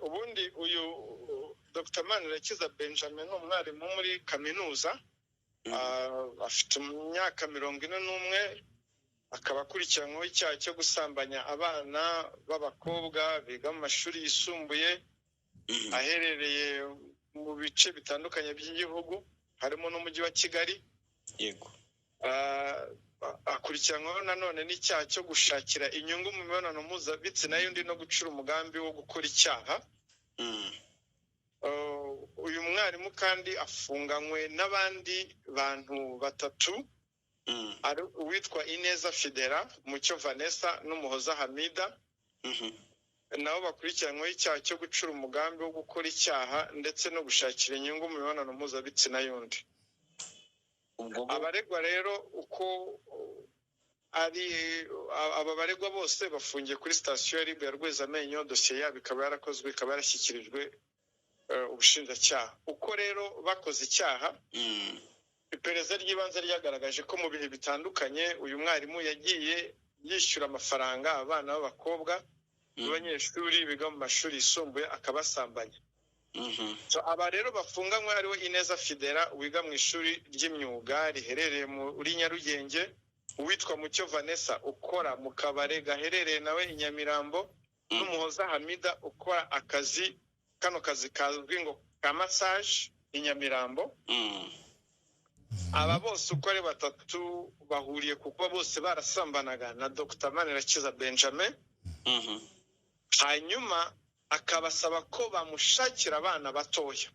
ubundi uyu Dr. Manirakiza Benjamin umwarimu muri kaminuza afite imyaka 41 akaba akurikiranyweho icyaha cyo gusambanya abana b'abakobwa biga mu mashuri yisumbuye aherereye mu bice bitandukanye by'igihugu harimo n'umujyi wa Kigali. Yego. Akurikiranyweho nanone n'icyaha cyo gushakira inyungu mu mibonano mpuzabitsina y'undi no gucura umugambi wo gukora icyaha. Uyu mwarimu kandi afunganywe n'abandi bantu batatu, ari uwitwa Ineza Fidela, Mucyo Vanessa n'Umuhoza Hamida. Nabo bakurikiranyweho icyaha cyo gucura umugambi wo gukora icyaha ndetse no gushakira inyungu mu mibonano mpuzabitsina y'undi. Abaregwa rero uko ari aba baregwa bose bafungiye kuri sitasiyo ya RIB ya Rwezamenyo, dosiye yabo ikaba yarakozwe, ikaba yarashyikirijwe ubushinjacyaha. Uko rero bakoze icyaha, iperereza ry'ibanze ryagaragaje ko mu bihe bitandukanye uyu mwarimu yagiye yishyura amafaranga abana b'abakobwa b'abanyeshuri biga mu mashuri yisumbuye akabasambanya. Aba rero bafunganywe hariho Ineza Fidela wiga mu ishuri ry'imyuga riherereye muri Nyarugenge, uwitwa Mucyo Vanessa ukora mu kabare gaherereye nawe i Nyamirambo, n'Umuhoza Hamida ukora kano kazi kazwi ngo ka massage i Nyamirambo. Aba bose uko ari batatu bahuriye kuko bose barasambanaga na Dr. Manirakiza Benjamin. Hanyuma akabasaba ko bamushakira abana batoya.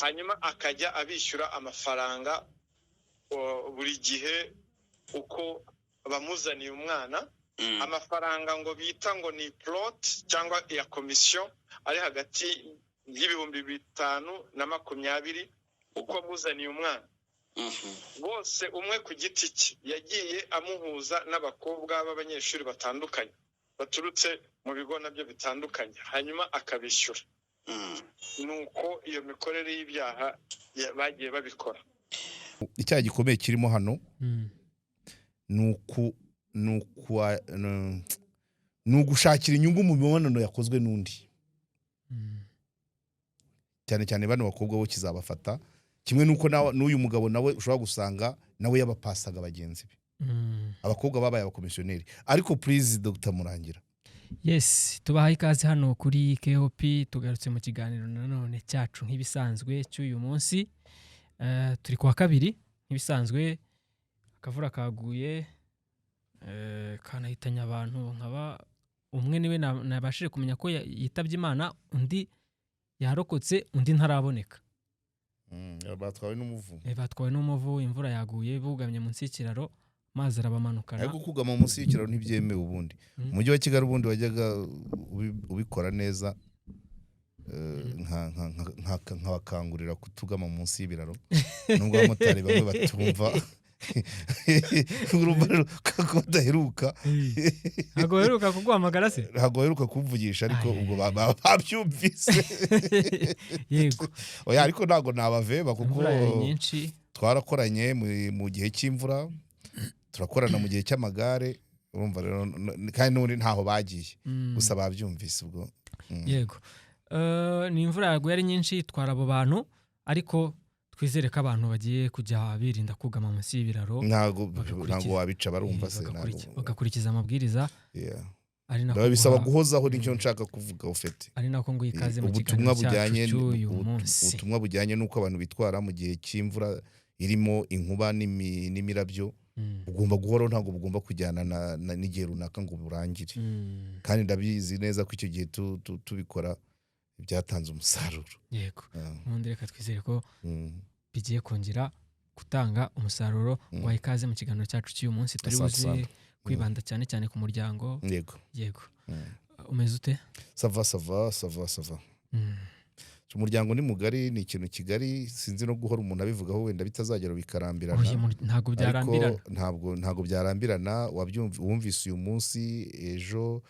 Hanyuma akajya abishyura amafaranga buri gihe uko bamuzaniye umwana. Amafaranga ngo bita ngo ni plot cyangwa ya komisiyo ari hagati y'ibihumbi 5 na 20 uko amuzaniye umwana. Bose umwe ku giti cye yagiye amuhuza n'abakobwa b'abanyeshuri batandukanye baturutse mu bigo nabyo bitandukanye, hanyuma akabishyura. Nuko iyo mikorere y'ibyaha bagiye babikora. Icyaha gikomeye kirimo hano nugushakira inyungu mu mibonano yakozwe n'undi. Cyane cyane bano bakobwa bo kizabafata kimwe nuko n'uyu mugabo nawe ushobora gusanga nawe yabapasaga bagenzi be. Abakobwa babaye abakomisiyoneri. Ariko please Dr. Murangira. Yes, tubaha ikaze hano kuri KOP, tugarutse mu kiganiro nanone cyacu nk'ibisanzwe cy'uyu munsi. Turi kwa kabiri nk'ibisanzwe, akavura kaguye kanahitanya abantu nkaba umwe niwe nabashije kumenya ko yitabye Imana, undi yarokotse, undi ntaraboneka. Batwawe n'umuvu. Batwawe n'umuvu, imvura yaguye bugamye munsi y'ikiraro, mazi arabamanukana. Ariko kugama munsi y'ikiraro ntibyemewe ubundi. Umujyi wa Kigali ubundi wajyaga ubikora neza, nkabakangurira kutugama munsi y'ibiraro. Nubwo abamotari bamwe batumva urumva kakodaheruka. Ntago heruka kuguhamagara se? Ntago heruka kumvugisha, ariko ubwo babyumvise. Yego. Oya, ariko ntago nabaveba kuko nyinshi twarakoranye mu gihe cy'imvura, turakorana mu gihe cy'amagare, urumva rero kandi n'undi ntaho bagiye, gusa babyumvise ubwo. Yego. Ni imvura yaguye ari nyinshi, twara abo bantu, ariko twizere ko abantu bagiye kujya birinda kugama munsi y'ibiraro. Ntago wabica barumva se, bagakurikiza amabwiriza. Ari nako bisaba guhozaho n'icyo nshaka kuvuga ufite. Ari nako ngo ikaze mu kiganiro cy'uyu munsi. Ubutumwa bujyanye nuko abantu bitwara mu gihe cy'imvura irimo inkuba n'imirabyo. Ugomba guhora, ntago bugomba kujyana n'igihe runaka ngo burangire. Kandi ndabizi neza ko icyo gihe tubikora byatanze umusaruro. Yego. Ubundi reka twizere ko bigiye kongera gutanga umusaruro. Ngo ikaze mu kiganiro cyacu cy'uyu munsi, turi buze kwibanda cyane cyane ku muryango. Yego. Umeze ute? Sava. Umuryango ni mugari, ni ikintu kigari, sinzi no guhora umuntu abivugaho wenda bitazagera bikarambirana. Ntabwo byarambirana. Wumvise uyu munsi, ejo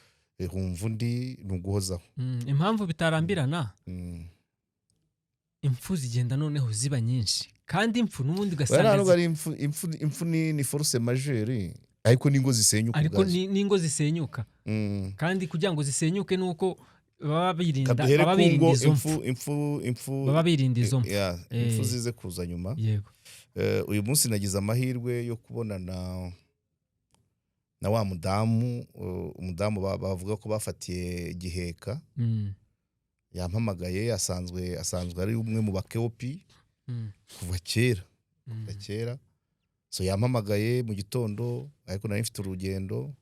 humva undi, nuguhozaho. Impamvu bitarambirana, impfu zigenda noneho ziba nyinshi, kandi impfu n'ubundi ugasanga impfu ni force majeure, ariko ningo zisenyuka. Kandi kugira ngo zisenyuke nuko baba birinda izo impfu baba birinda izo impfu zize kuza nyuma. Yego. Uyu munsi nagize amahirwe yo kubonana na wa umudamu bavuga ko bafatiye Giheka. Yampamagaye, asanzwe ari umwe mu bakeopi kuva kera. So yampamagaye mu gitondo, ariko nari mfite urugendo,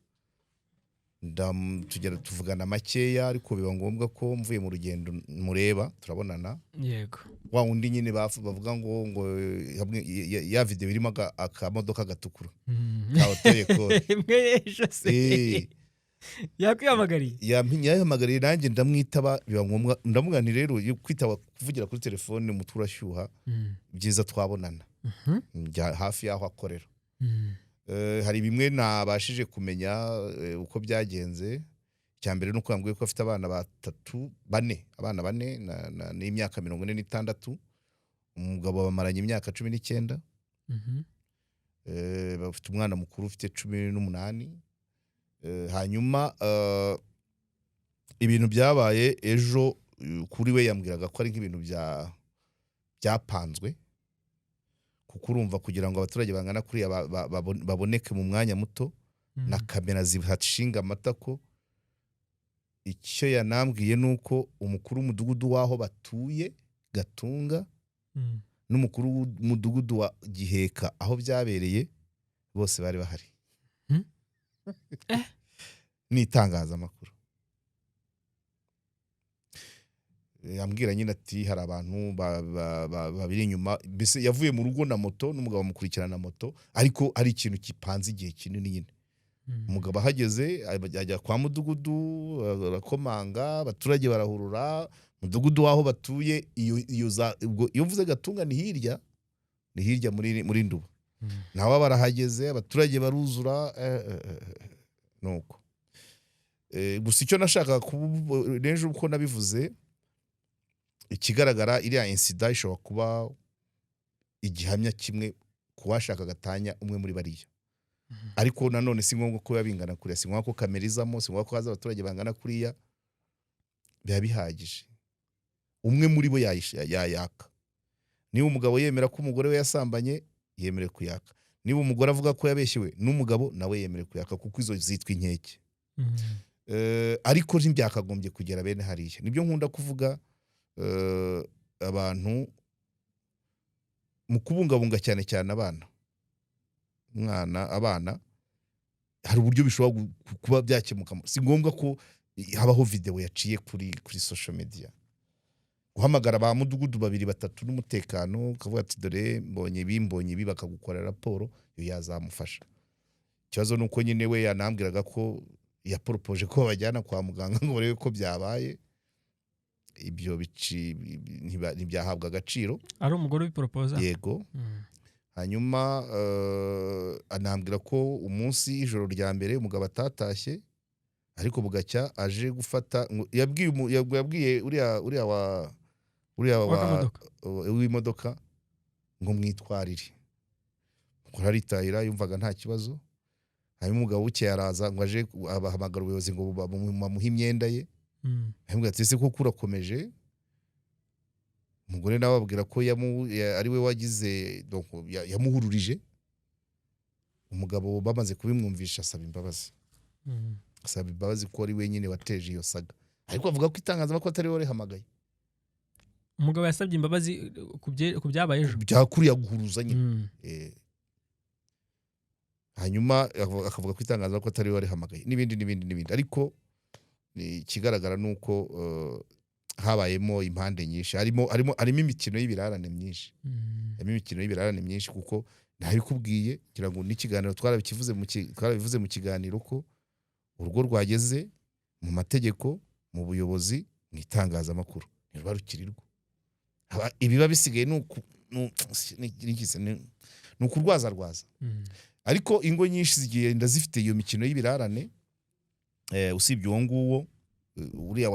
tuvugana makeya, ariko biba ngombwa ko mvuye mu rugendo mureba turabonana. Yego. Wa undi nyine bavuga ngo ya video irimo akamodoka gatukura kaotoye ko mwejo se yakwiyamagariye yampamagariye, nanjye ndamwitaba. Biba ngombwa ndamuga nti rero kwitaba kuvugira kuri telefone muturashyuha byiza twabonana hafi yaho akorera. Hari bimwe nabashije kumenya uko byagenze. Cyambere nuko yambwiye ko afite abana bane n'imyaka 46. Umugabo bamaranye imyaka 19. Bafite umwana mukuru ufite 18. Hanyuma ibintu byabaye ejo kuri we yambwiraga ko ari nk'ibintu byapanzwe, kuko urumva kugira ngo abaturage bangana kuri baboneke mu mwanya muto na kamera zihashinga amatako. Icyo yanambwiye nuko umukuru w'umudugudu waho batuye Gatunga n'umukuru w'umudugudu wa Giheka aho byabereye bose bari bahari. N'itangazamakuru yambwira nyine ati hari abantu babiri inyuma, mbese yavuye mu rugo na moto n'umugabo amukurikirana na moto, ariko ari ikintu kipanze igihe kinini nyine. Umugabo ahageze ajya kwa mudugudu arakomanga, abaturage barahurura. Mudugudu waho batuye iyo mvuze Gatunga ni hirya muri Nduba. Nawe barahageze, abaturage baruzura. Nuko gusa icyo nashaka nejo uko nabivuze, ikigaragara iriya incident ishobora kuba igihamya kimwe kuwashaka gatanya umwe muri bariya. Ariko nanone si ngombwa ko yabingana kuriya, si ngombwa ko kamerizamo, si ngombwa ko haza abaturage bangana kuriya. Biba bihagije umwe muri bo yayaka. Niba umugabo yemera ko umugore we yasambanye, yemere kuyaka. Niba umugore avuga ko yabeshyewe n'umugabo, nawe yemere kuyaka, kuko izo zitwa inkeke. Ariko ntibyakagombye kugera bene hariya. Nibyo nkunda kuvuga, abantu mu kubungabunga cyane abana hari uburyo bishobora kuba byakemuka. Si ngombwa ko habaho video yaciye kuri social media. Guhamagara ba mudugudu 2-3 n'umutekano, ukavuga ati dore mbonye ibi bakagukorera raporo, yo yazamufasha. Ikibazo nuko nyine we yanambwiraga ko yaporopoje ko bajyana kwa muganga ngo barebe ko byabaye. Ibyo ntibyahabwa agaciro. Ari umugore w'iporopoza? Yego. Hanyuma anambwira ko umunsi ijoro rya mbere umugabo atatashye, ariko bugacya aje gufata. Yabwiye uriya w'imodoka ngo mwitwarire. Aritahira, yumvaga nta kibazo. Hanyuma umugabo buke yaraza ngo aje abahamagara ubuyobozi ngo bamuhe imyenda ye. Hanyuma ati ese koko urakomeje? Umugore nawe ababwira ko ari we wagize, yamuhururije. Umugabo bamaze kubimwumvisha asaba imbabazi ko ari wenyine wateje iyo saga, ariko avuga ko itangazamakuru atari we warehamagaye. Umugabo yasabye imbabazi ku byabaye ejo, byakuriya guhuruza nyine. Hanyuma akavuga ko itangazamakuru atari we warehamagaye, n'ibindi. Ariko ikigaragara nuko habayemo impande nyinshi, harimo imikino y'ibirarane myinshi. Kuko ntabikubwiye kugira ngo n'ikiganiro twarabivuze mu kiganiro ko urugo rwageze mu mategeko, mu buyobozi, mu itangazamakuru ntirubarukirirwa. Ibiba bisigaye ni ukurwaza. Ariko ingo nyinshi zigenda zifite iyo mikino y'ibirarane. Usibye uwo nguwo uriya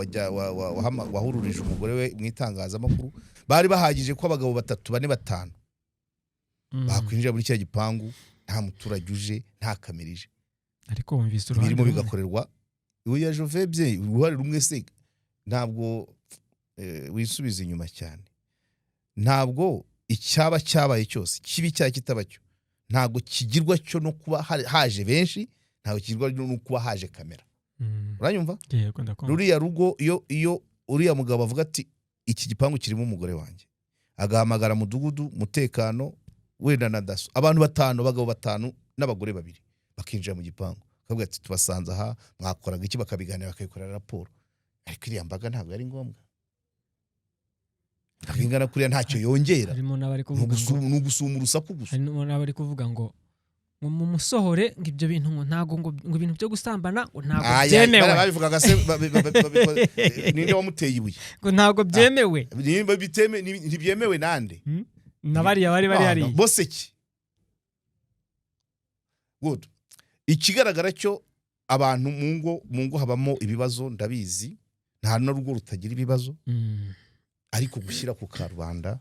wahururije umugore we mu itangazamakuru, bari bahagije ko abagabo 3, 4, 5 bakwinjira muri cya gipangu, nta muturage uje, nta kamerije. Ariko wumvise uruhande birimo bigakorerwa uya Jovebye uruhare rumwe se ntabwo wisubiza inyuma cyane, ntabwo icyaba cyabaye cyose kibi cyangwa kitaba cyo ntabwo kigirwa cyo no kuba haje benshi, ntabwo kigirwa no kuba haje kamera. Uranyumva? Ruriya rugo iyo uriya mugabo avuga ati iki gipangu kirimo umugore wanjye, agahamagara mudugudu mutekano wenda na daso, abantu 5, abagabo 5 n'abagore 2 bakinjira mu gipangu, akavuga ati tubasanze aha, mwakoraga iki, bakabiganira bakayikorera raporo. Ariko iriya mbaga ntabwo ari ngombwa, ingana kuriya ntacyo yongera, n'ugusuma urusaku gusa. Harimo n'abari kuvuga ngo mu musohore ngo ibyo bintu ntago ngo ibintu byo gusambana ngo ntago byemewe. Babivugaga se ninde wamuteye ibuye ngo ntago byemewe, ntibyemewe nande nabariya bari hari bose ki. Good. Ikigaragara cyo abantu mu ngo habamo ibibazo, ndabizi nta n'urugo rutagira ibibazo, ariko gushyira ku karubanda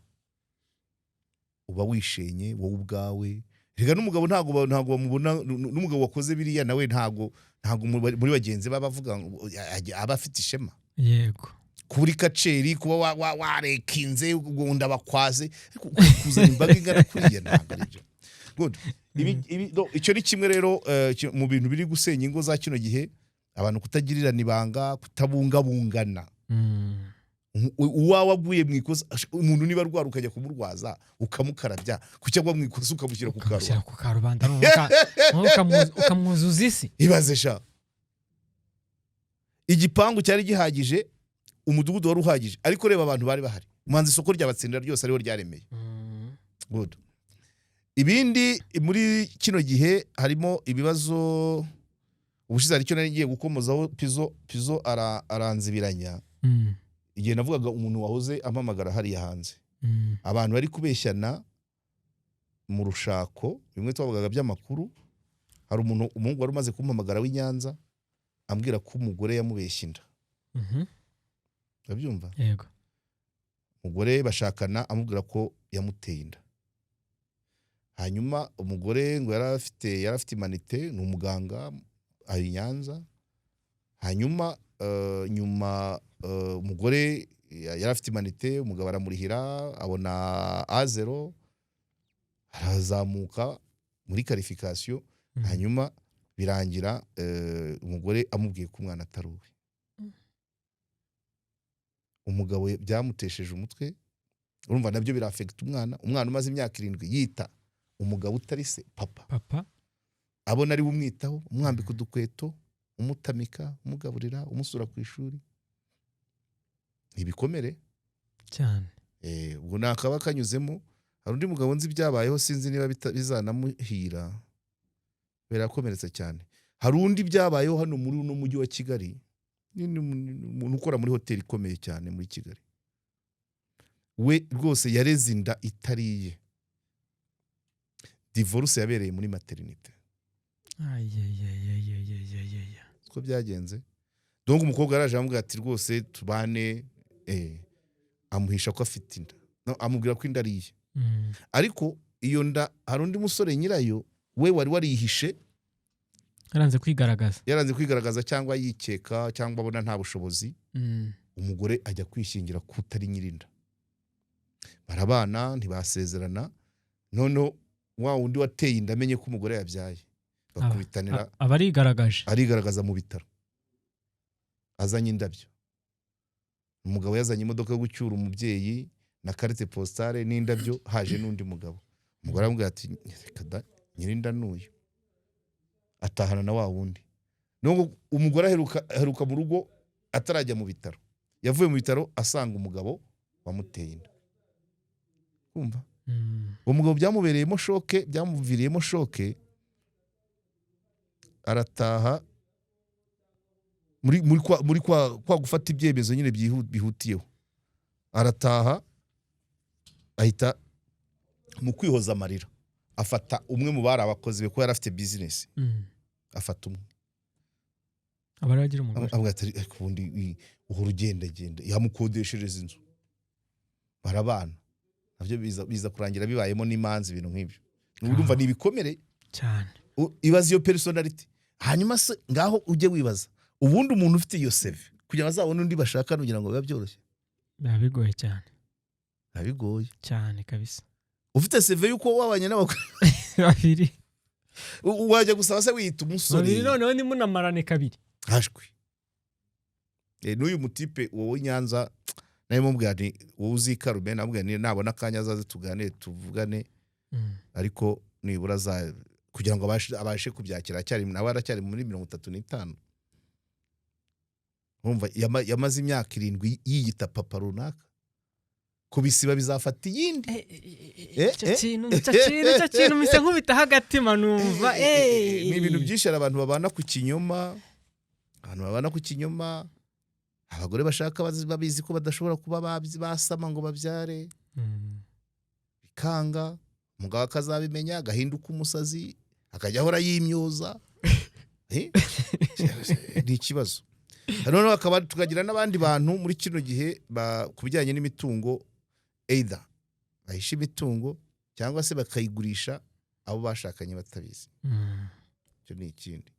uba wishenye wowe ubwawe. Rega n'umugabo ntago bamubona, n'umugabo wakoze biriya nawe ntago muri bagenzi bavuga aba afite ishema. Yego, kuri kaceri kuba warekinze ugunda bakwaze kuzana imbaga ingana kuriya ntabwo aribyo. Good. Icyo ni kimwe rero mu bintu biri gusenya ingo za kino gihe, abantu kutagirirana ibanga, kutabungabungana. Uwawe aguye mu ikosa, umuntu niba rwara ukajya kumurwaza ukamukarabya, kucyagwa mu ikosa ukamushyira ku karubanda ukamwuzuza isi. Ibaze sha, igipangu cyari gihagije, umudugudu wari uhagije, ariko reba abantu bari bahari, umanza isoko ryabatsindira ryose ariho ryaremeye. Good. Ibindi muri kino gihe harimo ibibazo, ubushize aricyo nari ngiye gukomozaho, Pizo aranzibiranya. Igihe navugaga umuntu wahoze ampamagara hariya hanze, abantu bari kubeshyana mu rushako, bimwe twavugaga by'amakuru. Hari umuhungu wari umaze kumpamagara w'i Nyanza ambwira ko umugore yamubeshya inda. Urabyumva? Yego. Umugore bashakana amubwira ko yamuteye inda. Hanyuma umugore ngo yarafite imanite, ni umuganga ari Nyanza. Hanyuma nyuma umugore yarafite imanite, umugabo aramurihira, abona A0, arazamuka muri qualification. Hanyuma birangira umugore amubwiye ko umwana atari uwe. Umugabo byamutesheje umutwe, urumva nabyo birafekta umwana umaze imyaka 7 yita umugabo utari se papa, abona ari umwitaho, umwambika udukweto, umutamika, umugaburira, umusura ku ishuri. Ibikomere cyane. Ubwo nakaba kanyuzemo. Hari undi mugabo nzi byabayeho, sinzi niba bizanamuhira, birakomeretsa cyane. Hari undi byabayeho hano muri uno mujyi wa Kigali, umuntu ukora muri hoteli ikomeye cyane muri Kigali. We rwose yareze inda itariye, divorce yabereye muri maternité. Uko byagenze. Donc umukobwa araje amubwira ati rwose tubane, amuhisha ko afite inda, amubwira ko inda ariye. Ariko iyo nda hari undi musore nyirayo we wari warihishe, yaranze kwigaragaza cyangwa yikeka cyangwa abona nta bushobozi. Umugore ajya kwishingira kutari nyirinda, barabana ntibasezerana. None wa wundi wateye inda amenye ko umugore yabyaye, bakubitanira arigaragaza mu bitaro, azanye indabyo. Umugabo yazanye imodoka yo gucyura umubyeyi na carte postale n'indabyo, haje n'undi mugabo. Umugore aramubwira ati reka da, nyirinda n'uyu. Atahana na wa wundi. Nubwo umugore aheruka mu rugo atarajya mu bitaro, yavuye mu bitaro asanga umugabo wamuteye inda. Kumva? Umugabo byamubereyemo shoke, byamuviriyemo shoke, arataha muri kwa gufata ibyemezo nyine bihutiyeho. Arataha ahita mu kwihoza amarira, afata umwe mu bari abakozi be ko yari afite business. Afata umwe abaragira umugore, avuga ati kubundi uhora ugenda yamukodeshereza inzu, barabana. Navyo biza kurangira bibayemo n'imanzi, ibintu nk'ibyo. Urumva ni ibikomere cyane. Ibaza iyo personality. Hanyuma se ngaho ujye wibaza, ubundi umuntu ufite iyo CV kugira ngo azabone undi bashaka kugira ngo biba byoroshye biba bigoye cyane bigoye cyane kabisa ufite CV yuko wabanye n'abagore babiri wajya gusaba se wiyita umusore babiri noneho ni munamarane kabiri hashwe n'uyu mutipe wowe Nyanza naye mubwira nti wowe uzikarume nabwira ni nabona akanya azaze tuganire tuvugane ariko nibura za kugira ngo abashe kubyakira cyari nawe aracyari muri 35 umva yamaze imyaka 7 yiyita papa runaka kubisiba bizafata iyindi icyo kintu mise nkubita hagati manumva ni ibintu byinshi abantu babana ku kinyoma abagore bashaka babizi ko badashobora kuba basama ngo babyare bikanga umugabo akazabimenya agahinduka umusazi akajya ahora yimyoza ni ikibazo noneho akaba tukagira n'abandi bantu muri kino gihe ku bijyanye n'imitungo either bahisha imitungo cyangwa se bakayigurisha abo bashakanye batabizi icyo ni ikindi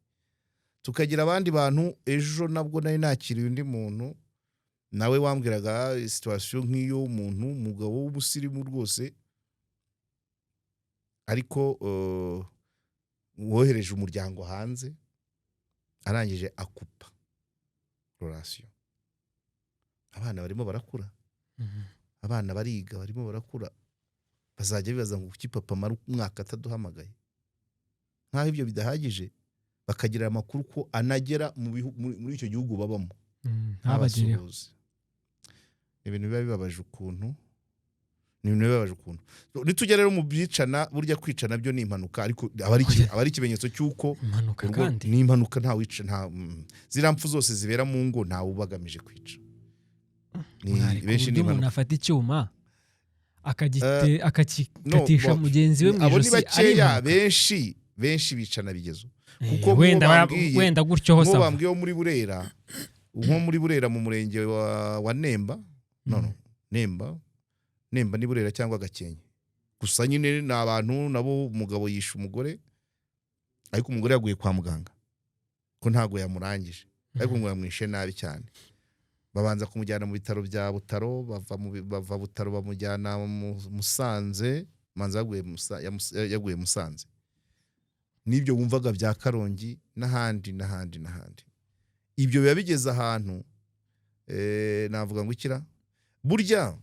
tukagira abandi bantu ejo nabwo nari nakiriye undi muntu nawe wambwiraga situation nk'iyo umuntu umugabo w'ubusirimu rwose ariko wohereje umuryango hanze arangije akupa relation abana barimo barakura abana bariga barimo barakura bazajya bibaza ngo kuki papa mara umwaka ataduhamagaye nkaho ibyo bidahagije bakagira amakuru ko anagera muri icyo gihugu babamo ntabasuhuze ibintu biba bibabaje ukuntu nitugera rero mu byicana burya kwicana byo ni impanuka ariko aba ari ikimenyetso cy'uko ni impanuka nta wica nta ziramfu zose zibera mu ngo ntawe ubagamije kwica benshi ni umuntu afata icyuma akagikatisha mugenzi we mu ijosi bakeya benshi bicana bigezo kuko wenda gutyo hose bambwiye muri Burera nko muri Burera mu murenge wa Nemba Nemba ni Burera cyangwa Gakenke gusa nyine ni abantu nabo umugabo yisha umugore ariko umugore yaguye kwa muganga ko ntago yamurangije ariko ngo yamwishe nabi cyane babanza kumujyana mu bitaro bya Butaro bava Butaro bamujyana mu Musanze manza yaguye Musanze nibyo wumvaga bya Karongi n'ahandi ibyo biba bigeze ahantu navuga ngo ikira burya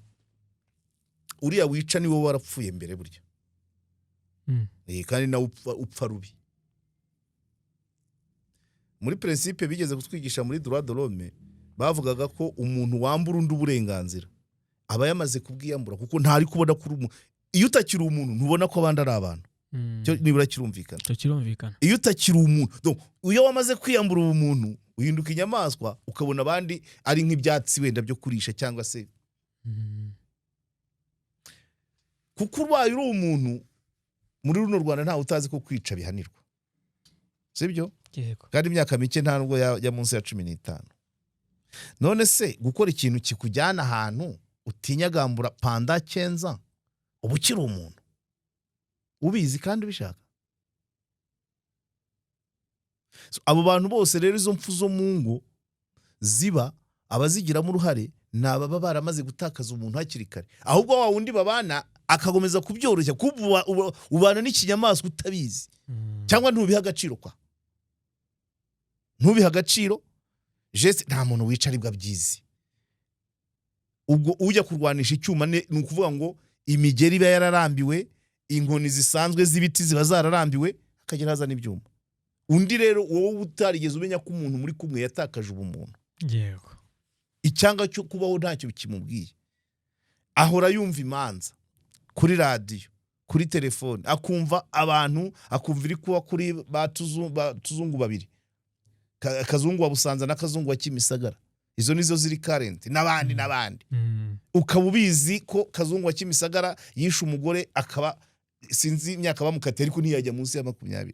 uriya wica ni wowe warapfuye mbere burya kandi nawe upfa rubi muri principe bigeze kutwigisha muri droit de l'homme bavugaga ko umuntu wambura undi uburenganzira aba yamaze kubwiyambura kuko ntari kubona kuri iyo utakiri umuntu ntubona ko abandi ari abantu nibura kirumvikana iyo utakiri umuntu iyo wamaze kwiyambura umuntu uhinduka inyamaswa ukabona abandi ari nk'ibyatsi wenda byo kurisha cyangwa se kuko urwaye uri umuntu muri runo Rwanda ntawe utazi ko kwica bihanirwa sibyo kandi imyaka mike nta nubwo ya munsi ya 15 none se gukora ikintu kikujyana ahantu utinyagambura panda kenza ubu kiri umuntu ubizi kandi ubishaka abo bantu bose rero izo mpfu zo mu ngo ziba abazigiramo uruhare nababa baramaze gutakaza umuntu hakiri kare ahubwo wa wundi babana akagomeza kubyoroshya kuba ubana n'ikinyamaswa utabizi cyangwa ntubiha agaciro ntubiha agaciro jese nta muntu wica aribwa byizi ubwo ujya kurwanisha icyuma ni ukuvuga ngo imigeri iba yararambiwe inkoni zisanzwe z'ibiti ziba zararambiwe akagera hazana ibyuma undi rero wowe utarigeze umenya ko umuntu muri kumwe yatakaje ubumuntu yego icyanga cyo kubaho ntacyo kimubwiye ahora yumva imanza kuri radio kuri telefone akumva abantu akumva iri kuba kuri batuzungu babiri Kazungu wa Busanza na Kazungu wa Kimisagara izo nizo ziri current n'abandi ukaba ubizi ko Kazungu wa Kimisagara yishe umugore akaba sinzi imyaka bamukate ariko ntiyajya munsi ya 20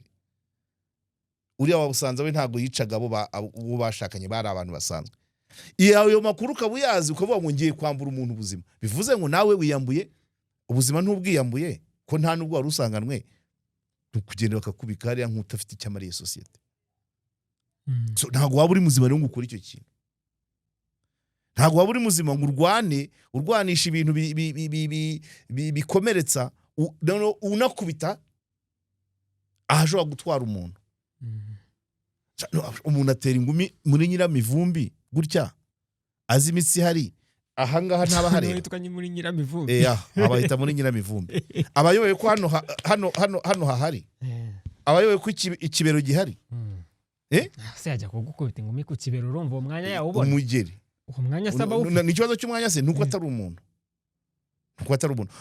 uriya wa Busanza we ntago yicaga abo bashakanye bari abantu basanzwe iyo makuru kabuyazi ukavuga ngo ngiye kwambura umuntu ubuzima bivuze ngo nawe wiyambuye ubuzima ntubwiyambuye ko nta nubwo wari usanganwe kugenda bakakubika hariya nk'utafite icyamariye societe so ntago waba uri muzima rero ngukora icyo kintu ntabwo waba uri muzima ngo urwanisha ibintu bikomeretsa unakubita ahashobora gutwara umuntu. Umuntu atera ingumi muri Nyiramivumbi gutya azi imitsi ihari ahangaha ntaba hareba. Abahita muri Nyiramivumbi abayoboye ko hano hahari, abayoboye ko ikibero gihari. Se yajya kugukubita ingumi ku kibero urumva uwo mwanya yawubona umugeri. Uwo mwanya saba ufite ni ikibazo cy'umwanya se nuko atari umuntu.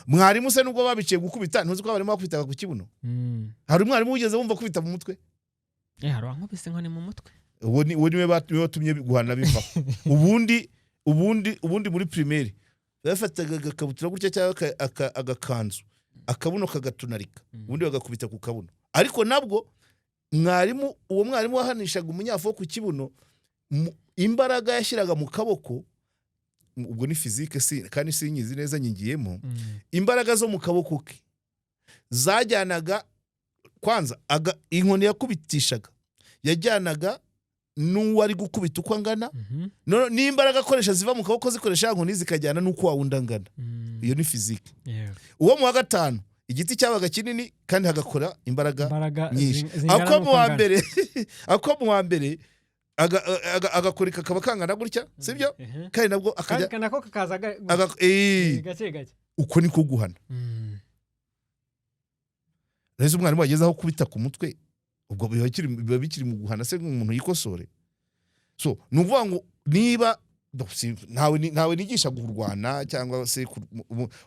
Mwarimu se nubwo babiciye gukubita ntuzi ko barimo bakubita ku kibuno. Hari umwarimu wigeze wumva kubita mu mutwe? Hari wankubise ngo ni mu mutwe. Uwo niwe batumye guhana biva. Ubundi muri primaire bafataga agakabutura gutya cyangwa agakanzu akabuno kagatunarika ubundi bagakubita ku kabuno. Ariko nabwo uwo mwarimu wahanishaga umunyafo ku kibuno, imbaraga yashyiraga mu kaboko, ubwo ni physique kandi sinyizi neza nyingiyemo, imbaraga zo mu kaboko ke zajyanaga kwanza inkoni yakubitishaga yajyanaga n'uwari gukubita uko angana, n'imbaraga akoresha ziva mu kaboko zikoresha inkoni zikajyana n'uko wawundi angana. Iyo ni physique. Uwo mu wa gatanu igiti cyabaga kinini kandi hagakora imbaraga nyinshi. Ako mu wa mbere agakorika kakaba kangana gutya, sibyo? Kandi nabwo nako kakaza gake gake. Uko niko guhana. Neza umwarimu wagezaho kubita ku mutwe, ubwo biba bikiri mu guhana se nk'umuntu yikosore. So nuvuga ngo niba ntawe nigisha kurwana cyangwa se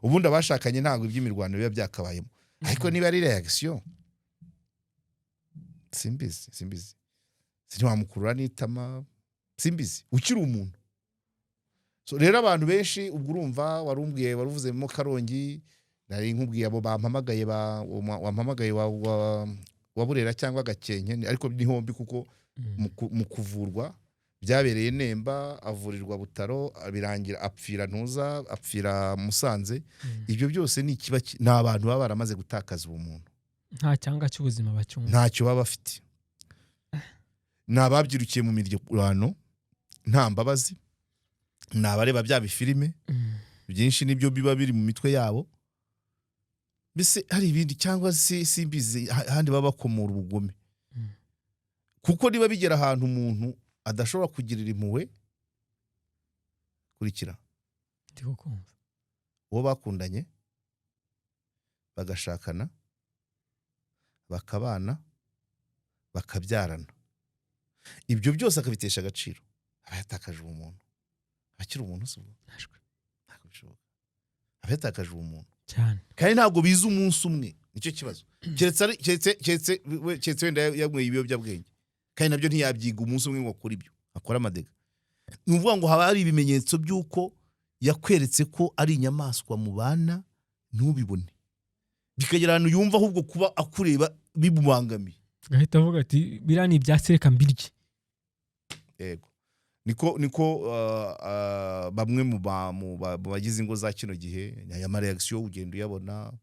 ubundi abashakanye ntabwo iby'imirwano biba byakabayemo, ariko niba ari reaction simbizi sinwamukurura n'itama simbizi ukiri umuntu. So rero abantu benshi ubwo urumva waruvuzemo Karongi, nari nkubwiye abo bampamagaye wampamagaye wa Burera cyangwa Gakenke, ariko ni hombi kuko mu kuvurwa byabereye Nemba, avurirwa Butaro, birangira apfira Musanze. Ibyo byose ni abantu baba baramaze gutakaza ubumuntu, nta cyanga cy'ubuzima bacyumva, ntacyo baba bafite. Nababyirukiye mu mirwano nta mbabazi, nabareba bya bifilime byinshi nibyo biba biri mu mitwe yabo. Bise hari ibindi cyangwa simbizi handi baba bakomora ubugome, kuko niba bigera ahantu umuntu adashobora kugirira impuhwe. Kurikira uwo bakundanye bagashakana bakabana bakabyarana, ibyo byose akabitesha agaciro, abayatakaje ubumuntu. Akiri umuntu se ntabwo bishoboka, abayatakaje ubumuntu cyane, kandi ntabwo biza umunsi umwe. Nicyo kibazo. Keretse wenda yanyweye ibiyobyabwenge, kandi nabyo ntiyabyiga umunsi umwe ngo akora ibyo, akora amadega. Ni ukuvuga ngo haba hari ibimenyetso by'uko yakweretse ko ari inyamaswa mu bana ntubibone, bikagera ahantu yumva ahubwo kuba akureba bimubangamiye, agahita avuga ati biriya ni ibyatsi reka mbirye. Yego, niko bamwe mu bagize ingo za kino gihe aya mareaction ugenda uyabona.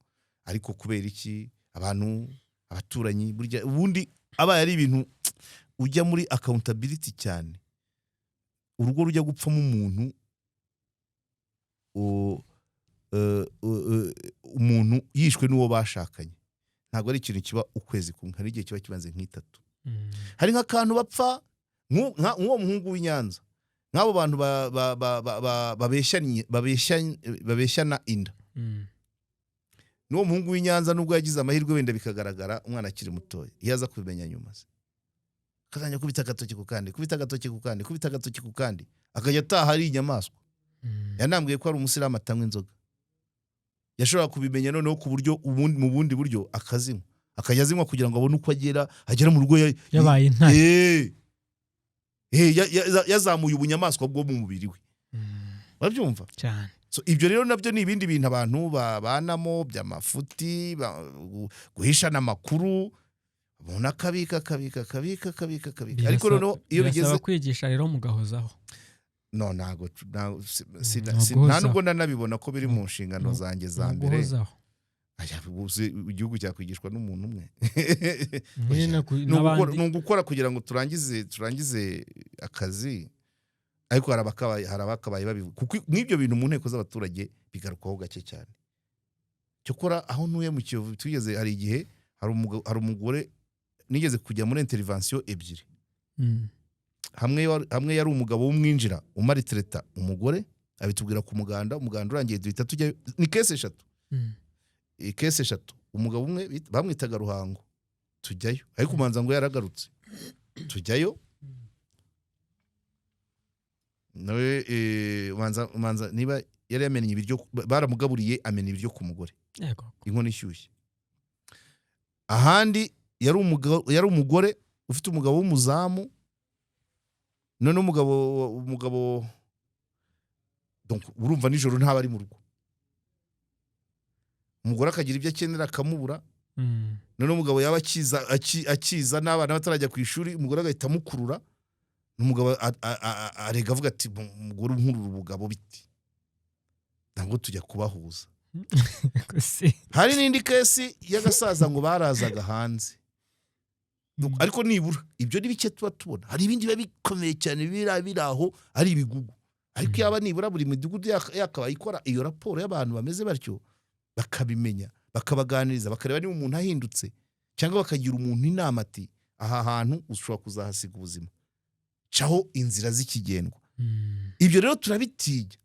Ariko kubera iki abaturanyi burya ubundi abaye ari ibintu ujya muri accountability cyane, urugo rujya gupfamo umuntu umuntu yishwe n'uwo bashakanye, ntabwo ari ikintu kiba ukwezi kumwe, hari igihe kiba kibanze nk'itatu. Hari nk'akantu bapfa nk'uwo muhungu w'i Nyanza, nk'abo bantu babeshyana inda. N'uwo muhungu w'i Nyanza nubwo yagize amahirwe wenda bikagaragara umwana akiri mutoya, iyo aza kubimenya nyuma se akazanya kubita agatoki ku kandi akajya ataha ari inyamaswa. Yanambwiye ko ari umusiramu atanywa inzoga, yashobora kubimenya noneho ku buryo mu bundi buryo akazinywa, akajya azinywa kugira ngo abone uko agera mu rugo yabaye intare. Yazamuye ubunyamaswa bwo mu mubiri we. Urabyumva cyane. So ibyo rero nabyo ni ibindi bintu abantu babanamo by'amafuti, guhishana amakuru, ubona akabika. Ariko noneho iyo bigeze kwigisha rero mugahozaho. No, nta nubwo nanabibona ko biri mu nshingano zanjye za mbere. Igihugu cyakwigishwa n'umuntu umwe. Ni ugukora kugira ngo turangize akazi, ariko hari abakabaye babivuga kuko n'ibyo bintu mu nteko z'abaturage bigarukwaho gake cyane. Cyokora aho ntuye mu Kiyovu tugeze hari igihe hari umugore nigeze kujya muri intervention ebyiri. hamwe yari umugabo w'umwinjira umaritreta umugore abitubwira ku muganda urangiye duhita tujya ni case 3 case 3 umugabo umwe bamwitaga Ruhango tujyayo ariko umanza ngo yaragarutse tujyayo nawe manza niba yari yamenye ibiryo baramugaburiye amena ibiryo ku mugore inkono ishyushye. Ahandi yari umugore ufite umugabo w'umuzamu none umugabo donc urumva nijoro ntaba ari mu rugo umugore akagira ibyo akenera akamubura none umugabo yaba akiza n'abana batarajya ku ishuri umugore agahita amukurura n'umugabo arega avuga ati umugore nkurura ubugabo biti ntabwo tujya kubahuza. Hari n'indi kesi y'agasaza ngo barazaga hanze ariko nibura ibyo ni bike tuba tubona. Hari ibindi biba bikomeye cyane biraho ari ibigugu ariko yaba nibura buri midugudu yakabaye ikora iyo raporo y'abantu bameze batyo bakabimenya bakabaganiriza bakareba niba umuntu ahindutse cyangwa bakagira umuntu inama ati aha hantu ushobora kuzahasiga ubuzima caho inzira z'ikigendwa. Ibyo rero turabitinya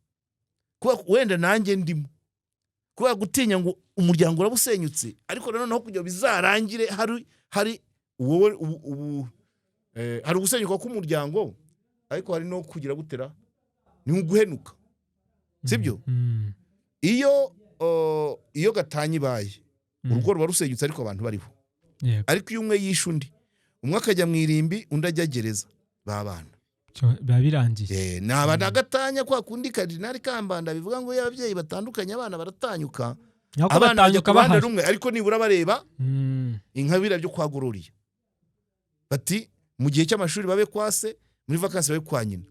kuba wenda nanjye ndimo kuba gutinya ngo umuryango urabusenyutse ariko noneho kugira bizarangire hari wowe hari ugusenyuka k'umuryango ariko hari no kugira gutera ni uguhenuka sibyo. Iyo gatanye baye urugo ruba rusenyutse ariko abantu bariho ariko iyo umwe yishe undi umwe akajya mu irimbi undi ajya gereza babana biba birangiye. Naba nagatanya kwa kundi Kardinali Kambanda bivuga ngo y'ababyeyi batandukanye abana baratanyuka abana bajya kubana rumwe ariko nibura bareba inkabira byo kwagororiye bati mu gihe cy'amashuri babe kwase muri vacances babe kwa nyina.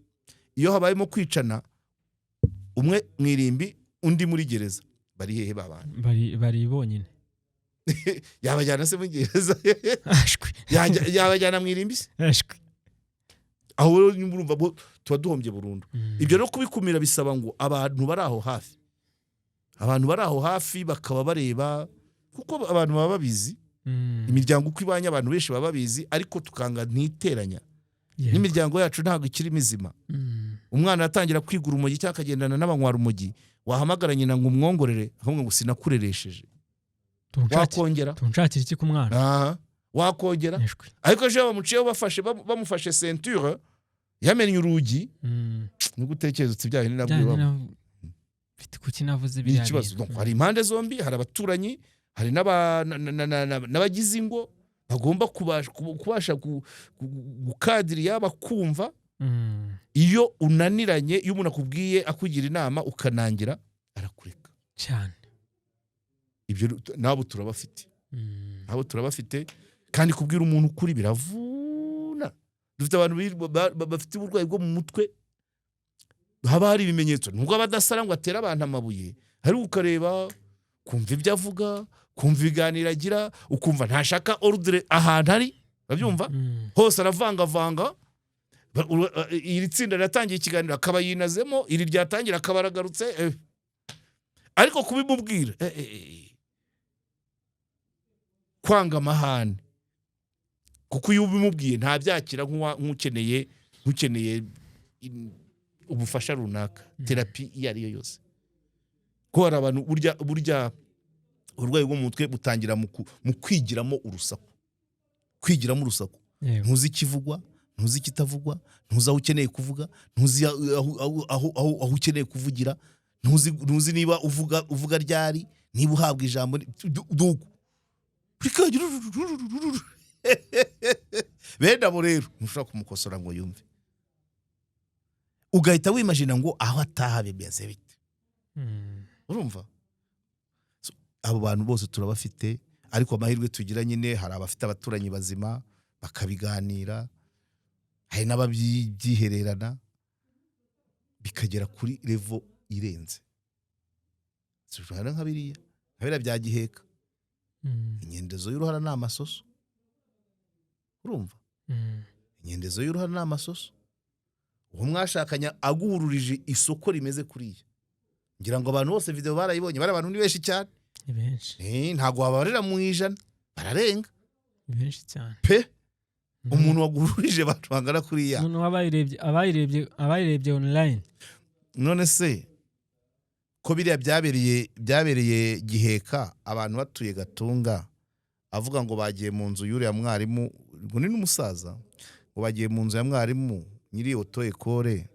Iyo habayemo kwicana umwe mu irimbi undi muri gereza bari hehe babana bari bonyine yabajyana se mu gereza yabajyana mu irimbi se aho rero urumva tuba duhombye burundu. Ibyo rero kubikumira bisaba ngo abantu bari aho hafi bakaba bareba kuko abantu baba babizi imiryango uko ibanye abantu benshi baba babizi ariko tukanga ntiteranya n'imiryango yacu ntabwo ikiri mizima. Umwana atangira kwigura urumogi cyangwa akagendana n'abanywara urumogi wahamagara nyina ngo umwongorere ahubwo ngo sinakureresheje wakongera tunshakira iki ku mwana wakongera ariko je bamuciyeho bamufashe ceinture yamenye urugi ni gutekereza uti byahe ni nabwo bite kuki navuze bya ikibazo. Donc hari impande zombi hari abaturanyi hari n'abagize ingo bagomba kubasha gukadiriya bakumva. Iyo unaniranye iyo umuntu akubwiye akugira inama ukanangira arakureka cyane. Ibyo nabo turabafite kandi kubwira umuntu ukuri biravuna. Dufite abantu bafite uburwayi bwo mu mutwe haba hari ibimenyetso nubwo abadasara ngo atera abantu amabuye hari ukareba kumva ibyo avuga kumva ibiganiro agira ukumva ntashaka ordre ahantu ari babyumva hose aravangavanga. Iri tsinda riratangiye ikiganiro akaba yinazemo iri ryatangira akabaragarutse ariko kubimubwira kwanga amahane kuko iyo ubimubwiye nta byakira nk'ukeneye ubufasha runaka terapi iyo ari yo yose. Ko hari abantu burya uburwayi bwo mu mutwe butangira mu kwigiramo urusaku ntuzi ikivugwa ntuzi ikitavugwa ntuzi aho ukeneye kuvuga ntuzi aho ukeneye kuvugira ntuzi niba uvuga ryari niba uhabwa ijambo dugu benda bo rero ntushobora kumukosora ngo yumve ugahita wimagina ngo aho ataha bimeze bite. Urumva abo bantu bose turabafite ariko amahirwe tugira nyine hari abafite abaturanyi bazima bakabiganira hari n'ababyihererana bikagera kuri level irenze. Sivana nkabiriya bya giheka inyendezo y'uruhara n'amasoso. Urumva inyendezo y'uruhara n'amasoso uwo mwashakanya aguhururije isoko rimeze kuriya, ngira ngo abantu bose video barayibonye, bari abantu ni benshi cyane, ni benshi ntago wabarira mu ijana, bararenga ni benshi cyane pe. Umuntu waguhururije abantu bangana kuriya, umuntu abayirebye online. none se ko biriya byabereye Giheka, abantu batuye Gatunga, avuga ngo bagiye mu nzu y'uriya mwarimu, ngo ni n'umusaza, ngo bagiye mu nzu ya mwarimu nyiri auto école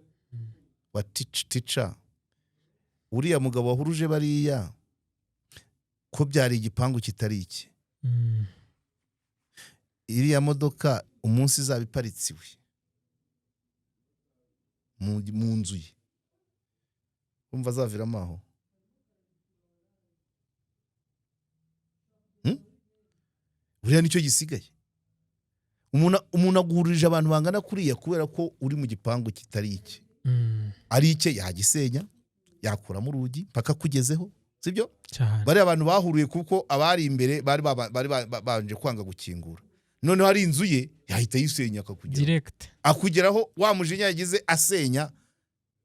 wa teacher, uriya mugabo wahuruje bariya, ko byari igipangu kitari iki, iriya modoka umunsi izaba iparitse iwe mu nzu ye, umva azaviramo aho. Buriya nicyo gisigaye, umuntu aguhurije abantu bangana kuriya kubera ko uri mu gipangu kitari iki, ari icye yagisenya, yakuramo urugi paka kugezeho, sibyo? Bari abantu bahuruye kuko abari imbere bari banje kwanga gukingura, noneho hari inzu ye yahita yisenya akakugeraho direct, akugeraho wa mujinya yagize asenya,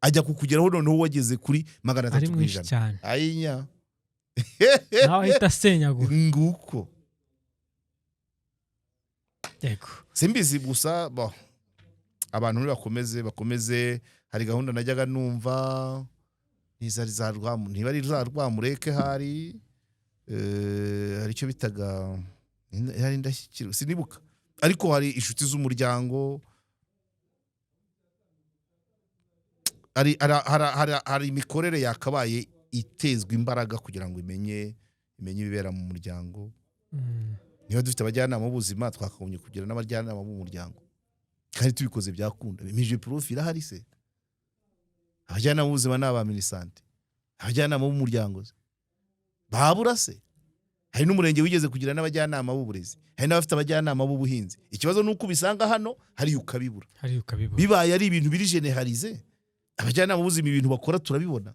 ajya kukugeraho noneho wageze kuri 300 kwijana. Ayinya naho ahita asenyagura nguko. Yego, simbizi gusa abantu bakomeze. Hari gahunda najyaga numva ntibari za Rwamureke, hari icyo bitaga hari indashyikirwa sinibuka, ariko hari inshuti z'umuryango, hari imikorere yakabaye itezwa imbaraga kugira ngo imenye ibibera mu muryango. Niba dufite abajyanama b'ubuzima, twakagombye kugira n'abajyanama b'umuryango, kandi tubikoze byakunda. Mije profile hari se, abajyanama b'ubuzima n'aba minisante, abajyanama b'umuryango babura se. Hari n'umurenge wigeze kugira n'abajyanama b'uburezi, hari n'abafite abajyanama b'ubuhinzi. Ikibazo nuko bisanga hano hari ukabibura, bibaye ari ibintu biri generalize. Abajyanama b'ubuzima ibintu bakora turabibona,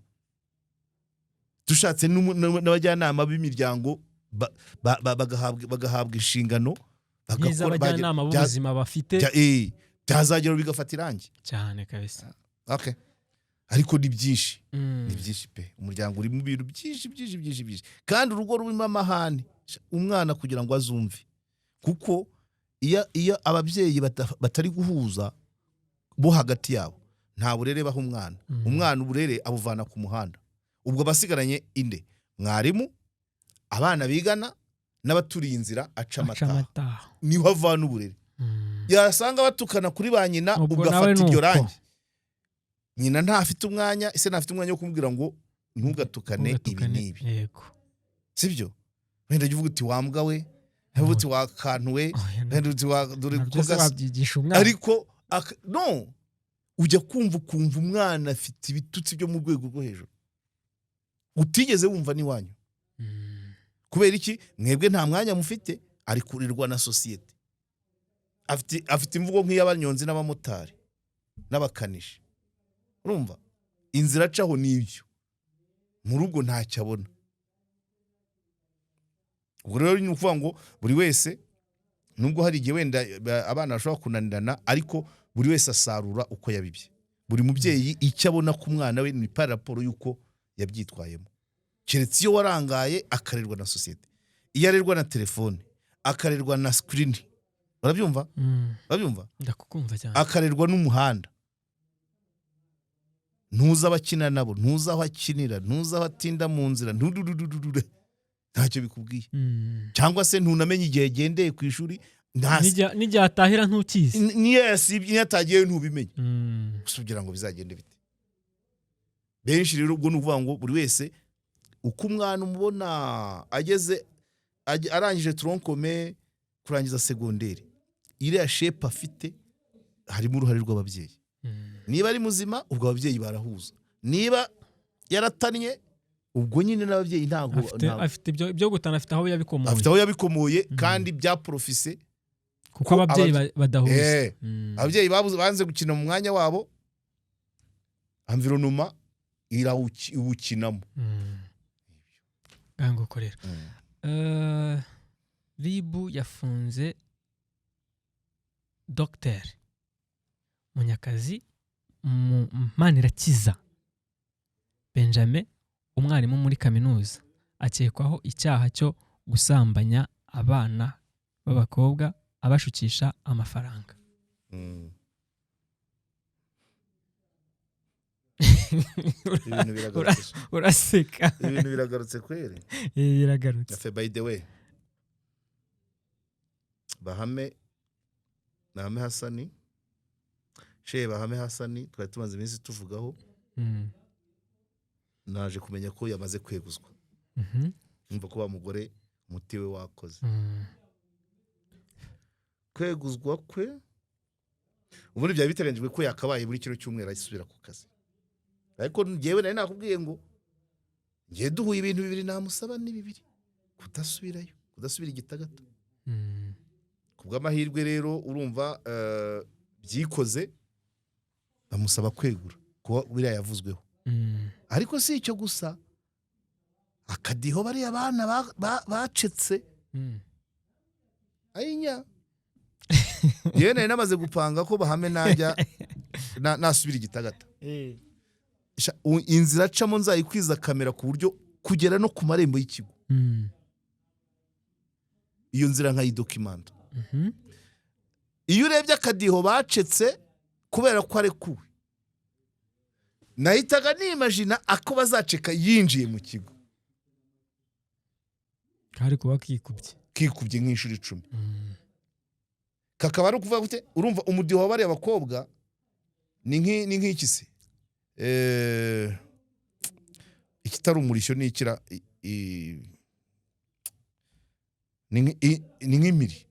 dushatse n'abajyanama b'imiryango bagahabwa inshingano, abajyanama b'ubuzima bafite byazagera bigafata irangi cyane kabisa. Okay, ariko ni byinshi pe, umuryango uri mu bintu byinshi, kandi urugo rurimo amahane, umwana kugira ngo azumve, kuko iyo ababyeyi batari guhuza bo hagati yabo, nta burere baha umwana uburere abuvana ku muhanda, ubwo basigaranye inde, mwarimu, abana bigana n'abaturiye inzira aca amata, niho avana uburere. Yasanga batukana kuri ba nyina, ugafata iryo rangi, nyina ntafite umwanya, ise ntafite umwanya wo kumubwira ngo ntugatukane ibi n'ibi, yego, sibyo? Wenda uvuga uti wambwa we, uvuga uti wakantuwe, wenda uti dore wabyigisha umwana, ariko no, ujya kumva umwana afite ibitutsi byo mu rwego rwo hejuru utigeze wumva ni wanyu. Kubera iki? Mwebwe nta mwanya mufite, ari kurirwa na societe, afite imvugo nk'iy'abanyonzi n'abamotari n'abakanishi. Urumva inzira acaho n'ibyo, mu rugo ntacyo abona. Ubwo rero ni ukuvuga ngo buri wese, nubwo hari igihe wenda abana bashobora kunanirana, ariko buri wese asarura uko yabibye. Buri mubyeyi icyo abona ku mwana we ni par rapport y'uko yabyitwayemo. Keretse iyo warangaye akarerwa na societe, iyo arerwa na telefone, akarerwa na screen, barabyumva? Barabyumva? Ndakukumva cyane. Akarerwa n'umuhanda, ntuza abakina nabo, ntuza aho akinira, ntuza aho atinda mu nzira, ntacyo bikubwiye. Cyangwa se ntunamenye igihe agendeye ku ishuri, n'igihe atahira ntukizi, niyo atagiyeyo ntubimenye, kugira ngo bizagende bite. Benshi rero ubwo nuvuga ngo buri wese uko umwana umubona arangije troncome, kurangiza secondaire, iriya shape afite harimo uruhare rw'ababyeyi. Niba ari muzima, ubwo ababyeyi barahuza. Niba yaratanye, ubwo nyine n'ababyeyi ntago afite ibyo gutana, afite aho yabikomoye, kandi bya profise, kuko ababyeyi badahuza. Ababyeyi banze gukina mu mwanya wabo, environnement irawukinamo. Gango korera. Ribu yafunze Dr. Munyakazi Manirakiza Benjamin umwarimu muri kaminuza akekwaho icyaha cyo gusambanya abana b'abakobwa abashukisha amafaranga. Uraseka. Ibintu biragarutse kwere. Biragarutse. By the way, Bahame Hasani, Shehe Bahame Hasani twari tumaze iminsi tuvugaho, naje kumenya ko yamaze kweguzwa. Umva ko bamugore umuti we wakoze. Kweguzwa kwe ubundi byari biteganyijwe ko yakabaye buri kiro cy'umwera asubira ku kazi, ariko ngewe nari nakubwiye ngo ngiye duhuye ibintu bibiri namusaba ni bibiri, kudasubira igitagata. Kubw'amahirwe rero urumva byikoze bamusaba kwegura kuko biriya yavuzweho. Ariko si icyo gusa, akadiho bari abana bacetse ayinya yewe nari namaze gupanga ko Bahame najya nasubira igitagata, inzira acamo nzayikwiza kamera ku buryo kugera no ku marembo y'ikigo iyo nzira nkayidokimanta. Iyo urebye akadiho bacetse kubera ko arekuwe, nahitaga nimagina ako bazaceka yinjiye mu kigo kari kuba kikubye nk'inshuro 10. Kakaba ari ukuvuga gute, urumva umudiho wabari abakobwa ni nk'iki se, ikitari umurishyo ni ikira ni nk'imiri,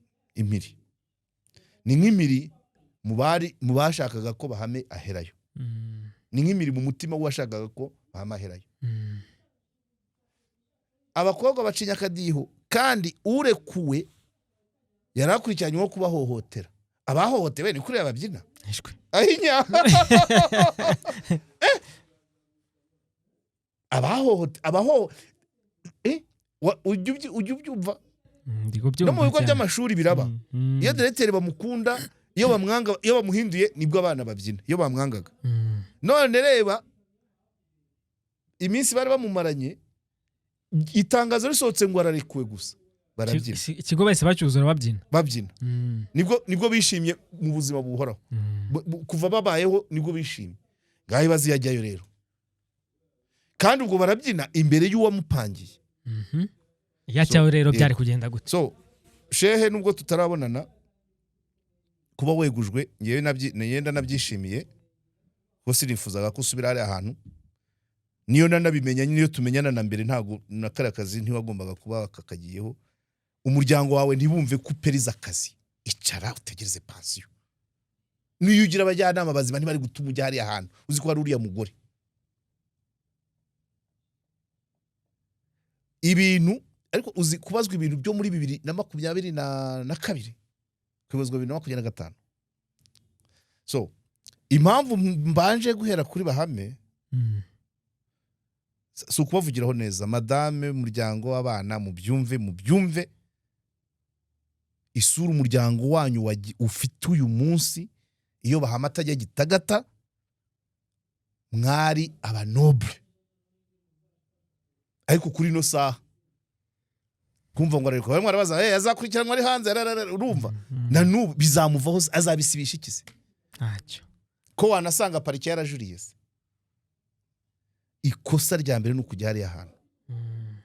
ni nk'imiri mu bashakaga ko Bahame aherayo, ni nk'imiri mu mutima washakaga ko Bahame aherayo. Abakobwa bacinya akadiho kandi urekuwe yarakurikiranye nko kubahohotera. Abahohotewe ni kuri ababyina ahinya ujya ubyumva no mu bigo by'amashuri biraba. Iyo directeur bamukunda, iyo bamwanga, iyo bamuhinduye nibwo abana babyina, iyo bamwangaga. None reba iminsi bari bamumaranye, itangazo risohotse ngo ararekuwe gusa barabyina. Ikigo bahise bacyuzura babyina. Nibwo bishimye mu buzima buhoraho. Kuva babayeho nibwo bishimye. Ngaho baziyajyayo rero. Kandi ubwo barabyina imbere y'uwamupangiye. Yacyaho rero byari kugenda gute? So Shehe nubwo tutarabonana kuba wegujwe, ngewe nayenda nabyishimiye ko sinifuzaga ko usubira ari ahantu. Niyo nanabimenya, niyo tumenyana na mbere ntago nakara kazi ntiwagombaga kuba kakagiyeho. Umuryango wawe ntibumve ko uperiza akazi, icara utegereze pension. Niyo ugira abajyanama bazima ntibari gutuma ujya hari ahantu uzi ko ari uriya mugore. Ibintu ariko uzi kubazwa ibintu byo muri 2022 kwibazwa 2025. So impamvu mbanje guhera kuri Bahame so kubavugiraho neza, madame muryango w'abana mubyumve isura umuryango wanyu ufite uyu munsi. Iyo Bahame atajya gitagata mwari abanoble, ariko kuri no saha kumva ngo ariko bamwe barabaza azakurikiranwa ari hanze urumva na nubu bizamuvaho azabisibisha ikise ntacyo ko wanasanga parike yarajuriye se. Ikosa rya mbere n'ukujya hari ahantu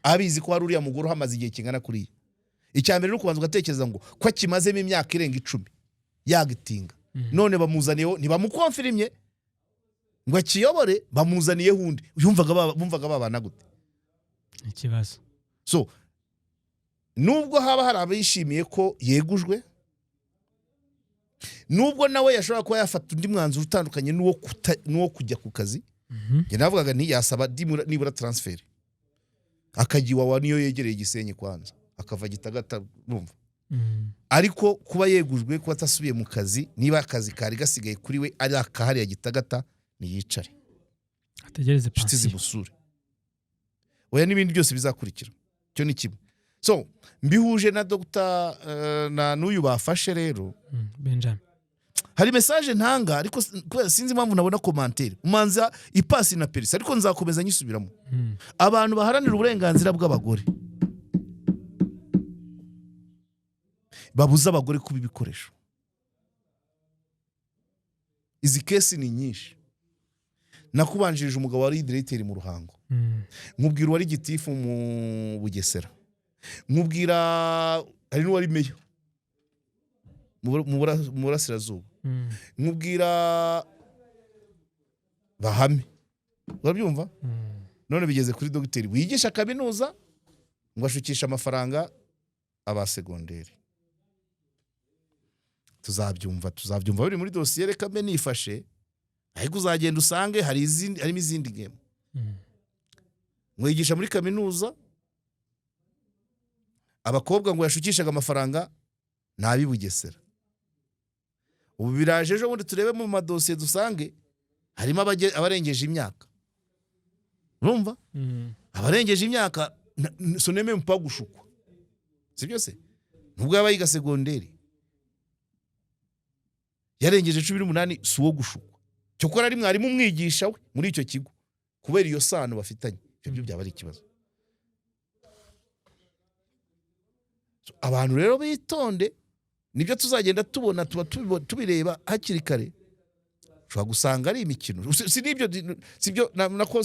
abizi ko hari uriya mugore hamaze igihe kingana kuri. Icyambere no kubanza ugatekereza ngo ko kimazemo imyaka irenga 10 yagitinga, none bamuzaniyeho ntibamukonfirimye ngo akiyobore, bamuzaniye hundi bumvaga babana gute ikibazo. So nubwo haba hari abishimiye ko yegujwe, nubwo nawe yashobora kuba yafata undi mwanzuro utandukanye n'uwo kujya ku kazi, nge navugaga nti yasaba nibura transfer akagiwa wa niyo yegereye Gisenyi kwanza akava gitagata numva. Ariko kuba yegujwe ko atasubiye mu kazi, niba akazi kari gasigaye kuri we ari akahari ya gitagata, ni yicare ategereze pension zibusure, oya n'ibindi byose bizakurikira. Cyo ni kimwe. So mbihuje na Dr. na n'uyu bafashe rero hari message ntanga ariko sinzi impamvu nabona commentaire umanza ipasi na perisi ariko nzakomeza nyisubiramo. Abantu baharanira uburenganzira bw'abagore babuza abagore kuba ibikoresho. Izi kesi ni nyinshi. Nakubanjirije umugabo wari directeur mu Ruhango, nkubwira wari gitifu mu Bugesera, nkubwira hari n'uwari meya mu Burasirazuba, nkubwira Bahame, urabyumva? None bigeze kuri dogiteri wigisha kaminuza ngo ashukisha amafaranga aba segonderi. Tuzabyumva biri muri dosiye, reka mbe nifashe, ariko uzagenda usange harimo izindi game. Mwigisha muri kaminuza abakobwa ngo yashukishaga amafaranga nabi Bugesera. Ubu biraje ejo bundi turebe mu madosiye dusange harimo abarengeje imyaka. Urumva? Abarengeje imyaka soneme mpa gushukwa. Sibyo se? Nubwo yabayiga segonderi yarengeje 18 suwo gushukwa. Cyokora ari mwarimu umwigisha we muri icyo kigo kubera iyo sano bafitanye. Ibyo byaba ari ikibazo. Abantu rero bitonde, nibyo tuzagenda tubona tubireba hakiri kare. Ushobora gusanga ari imikino. Si nibyo sibyo nako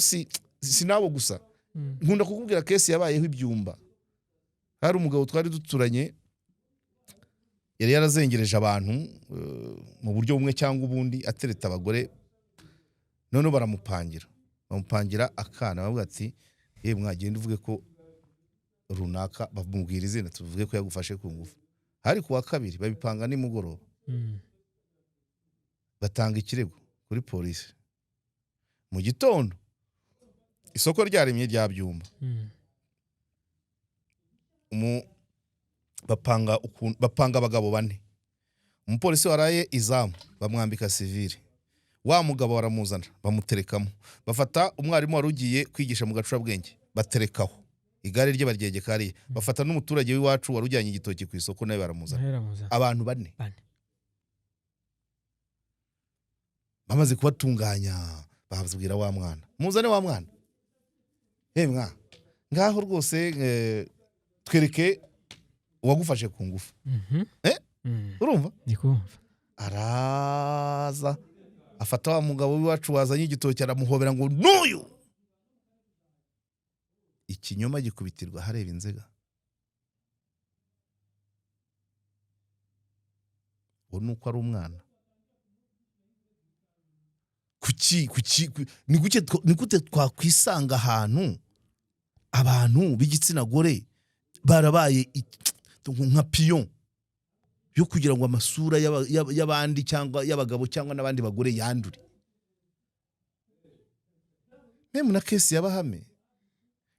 sinabo gusa. Nkunda kukubwira kesi yabayeho Ibyumba. Hari umugabo twari duturanye yari yarazengereje abantu mu buryo bumwe cyangwa ubundi atereta abagore, none bamupangira akana bavuga ati mwagenda uvuge ko runaka, bamubwira izina tuvuge ko yagufashe ku ngufu. Hari kuwa kabiri babipanga nimugoroba, batanga ikirego kuri polisi. Mu gitondo isoko ryaremye rya Byumba, bapanga abagabo 4. Umupolisi waraye izamu bamwambika civile, wa mugabo baramuzana bamuterekamo, bafata umwarimu warugiye kwigisha mu Gacurabwenge baterekaho igare rye baryegekariye, bafata n'umuturage w'iwacu warujyanye igitoki ku isoko nawe baramuzana. Abantu 4 bamaze kubatunganya, bababwira wa mwana muzane wa mwana, mwa ngaho rwose twereke uwagufashe ku ngufu. Urumva? Ndikumva. Araza afata wa mugabo w'iwacu wazanye igitoki aramuhobera ngo nuyu. Ikinyoma gikubitirwa hareba inzega. Nuko ari umwana. Ni gute twakwisanga ahantu abantu b'igitsina gore barabaye nka pion yo kugira ngo amasura y'abandi cyangwa y'abagabo cyangwa n'abandi bagore yandure. Meme na kesi y'Abahame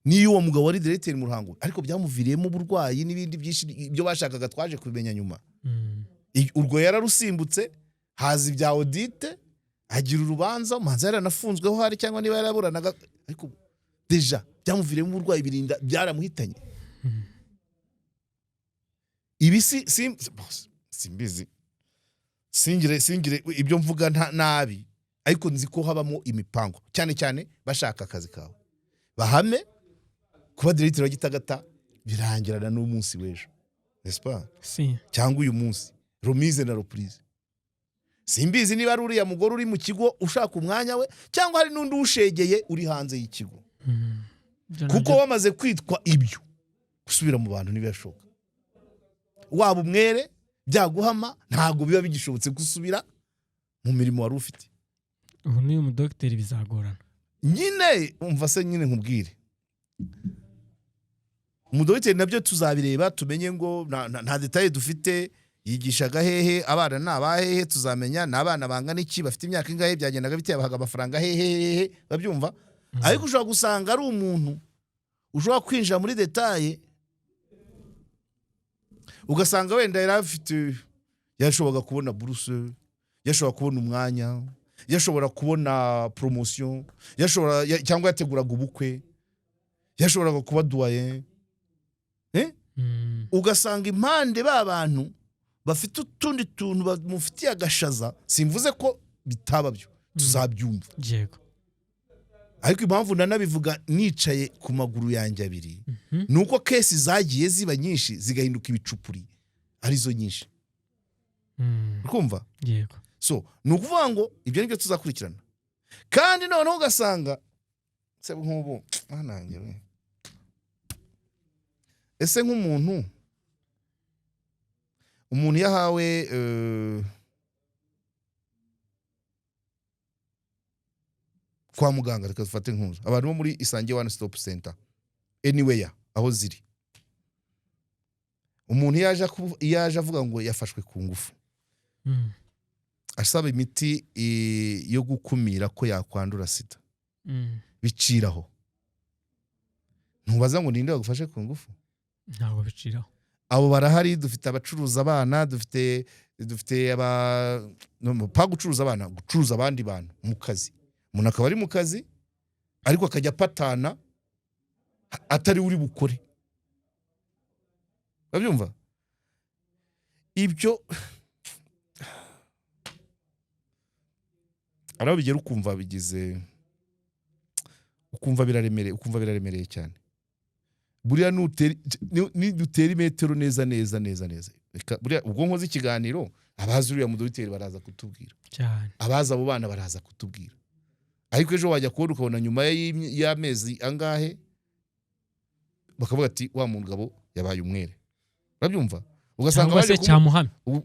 niyo uwo mugabo wari directeur mu Ruhango, ariko byamuviriyemo uburwayi n'ibindi byinshi ibyo bashakaga twaje kubimenya nyuma. Urwo yararusimbutse, haza ibya audite, agira urubanza, manza yaranafunzweho hari cyangwa niba yaraburanaga, ariko deja byamuviriyemo uburwayi birinda byaramuhitanye. Ibi simbizi singire ibyo mvuga nabi, ariko nzi ko habamo imipango cyane cyane bashaka akazi kawe. Bahame kuba directeur w'Gitagata birangirana n'umunsi w'ejo, n'est-ce pas? Si. Cyangwa uyu munsi remise na reprise. Simbizi niba ari uriya mugore uri mu kigo ushaka umwanya we cyangwa hari n'undi ushegeye uri hanze y'ikigo. Kuko wamaze kwitwa ibyo gusubira mu bantu nibiyashoka. Waba umwere byaguhama ntago biba bigishobotse gusubira mu mirimo wari ufite. Ubu ni umudokiteri bizagorana. Nyine umva se nyine nkubwire. Umudokiteri nabyo tuzabireba tumenye ngo nta detail dufite, yigishaga hehe, abana nabahehe, tuzamenya nabana bangana iki, bafite imyaka ingahe, byagendaga bite, abahaga amafaranga hehe, babyumva. Ariko ushobora gusanga ari umuntu ushobora kwinjira muri detail ugasanga wenda yari afite, yashoboraga kubona buruse, yashobora kubona umwanya, yashobora kubona promotion, yashobora cyangwa yateguraga ubukwe, yashoboraga kuba doyen. Ugasanga impande b'abantu bafite utundi tuntu bamufitiye agashaza, simvuze ko bitaba byo, tuzabyumva yego, ariko impamvu nanabivuga nicaye ku maguru yanjye abiri nuko kesi zagiye ziba nyinshi zigahinduka ibicupuri arizo nyinshi. Ukumva? Yego. So nukuvuga ngo ibyo nibyo tuzakurikirana, kandi noneho ugasanga se nk'ubu nanjye we ese nk'umuntu yahawe kwa muganga, reka dufate nk'uzu abantu bo muri Isange One Stop Center anywhere aho ziri, umuntu yaje avuga ngo yafashwe ku ngufu, asaba imiti yo gukumira ko yakwandura sida, biciraho. Ntubaza ngo ninde wagufashe ku ngufu? Ntabwo biciraho. Abo barahari, dufite abacuruza abana, dufite pa gucuruza abana, gucuruza abandi bantu mu kazi. Umuntu akaba ari mu kazi ariko akajya patana atari uri bukore. Babyumva? Ibyo araho bigera ukumva bigize, ukumva biraremereye cyane. Buriya nidutera imetero neza. Buriya ubwo nkoze ikiganiro, abazi uriya mudogiteri baraza kutubwira cyane, abaza abo bana baraza kutubwira, ariko ejo wajya kubona ukabona nyuma y'amezi angahe bakavuga ati wa mugabo yabaye umwere. Babyumva?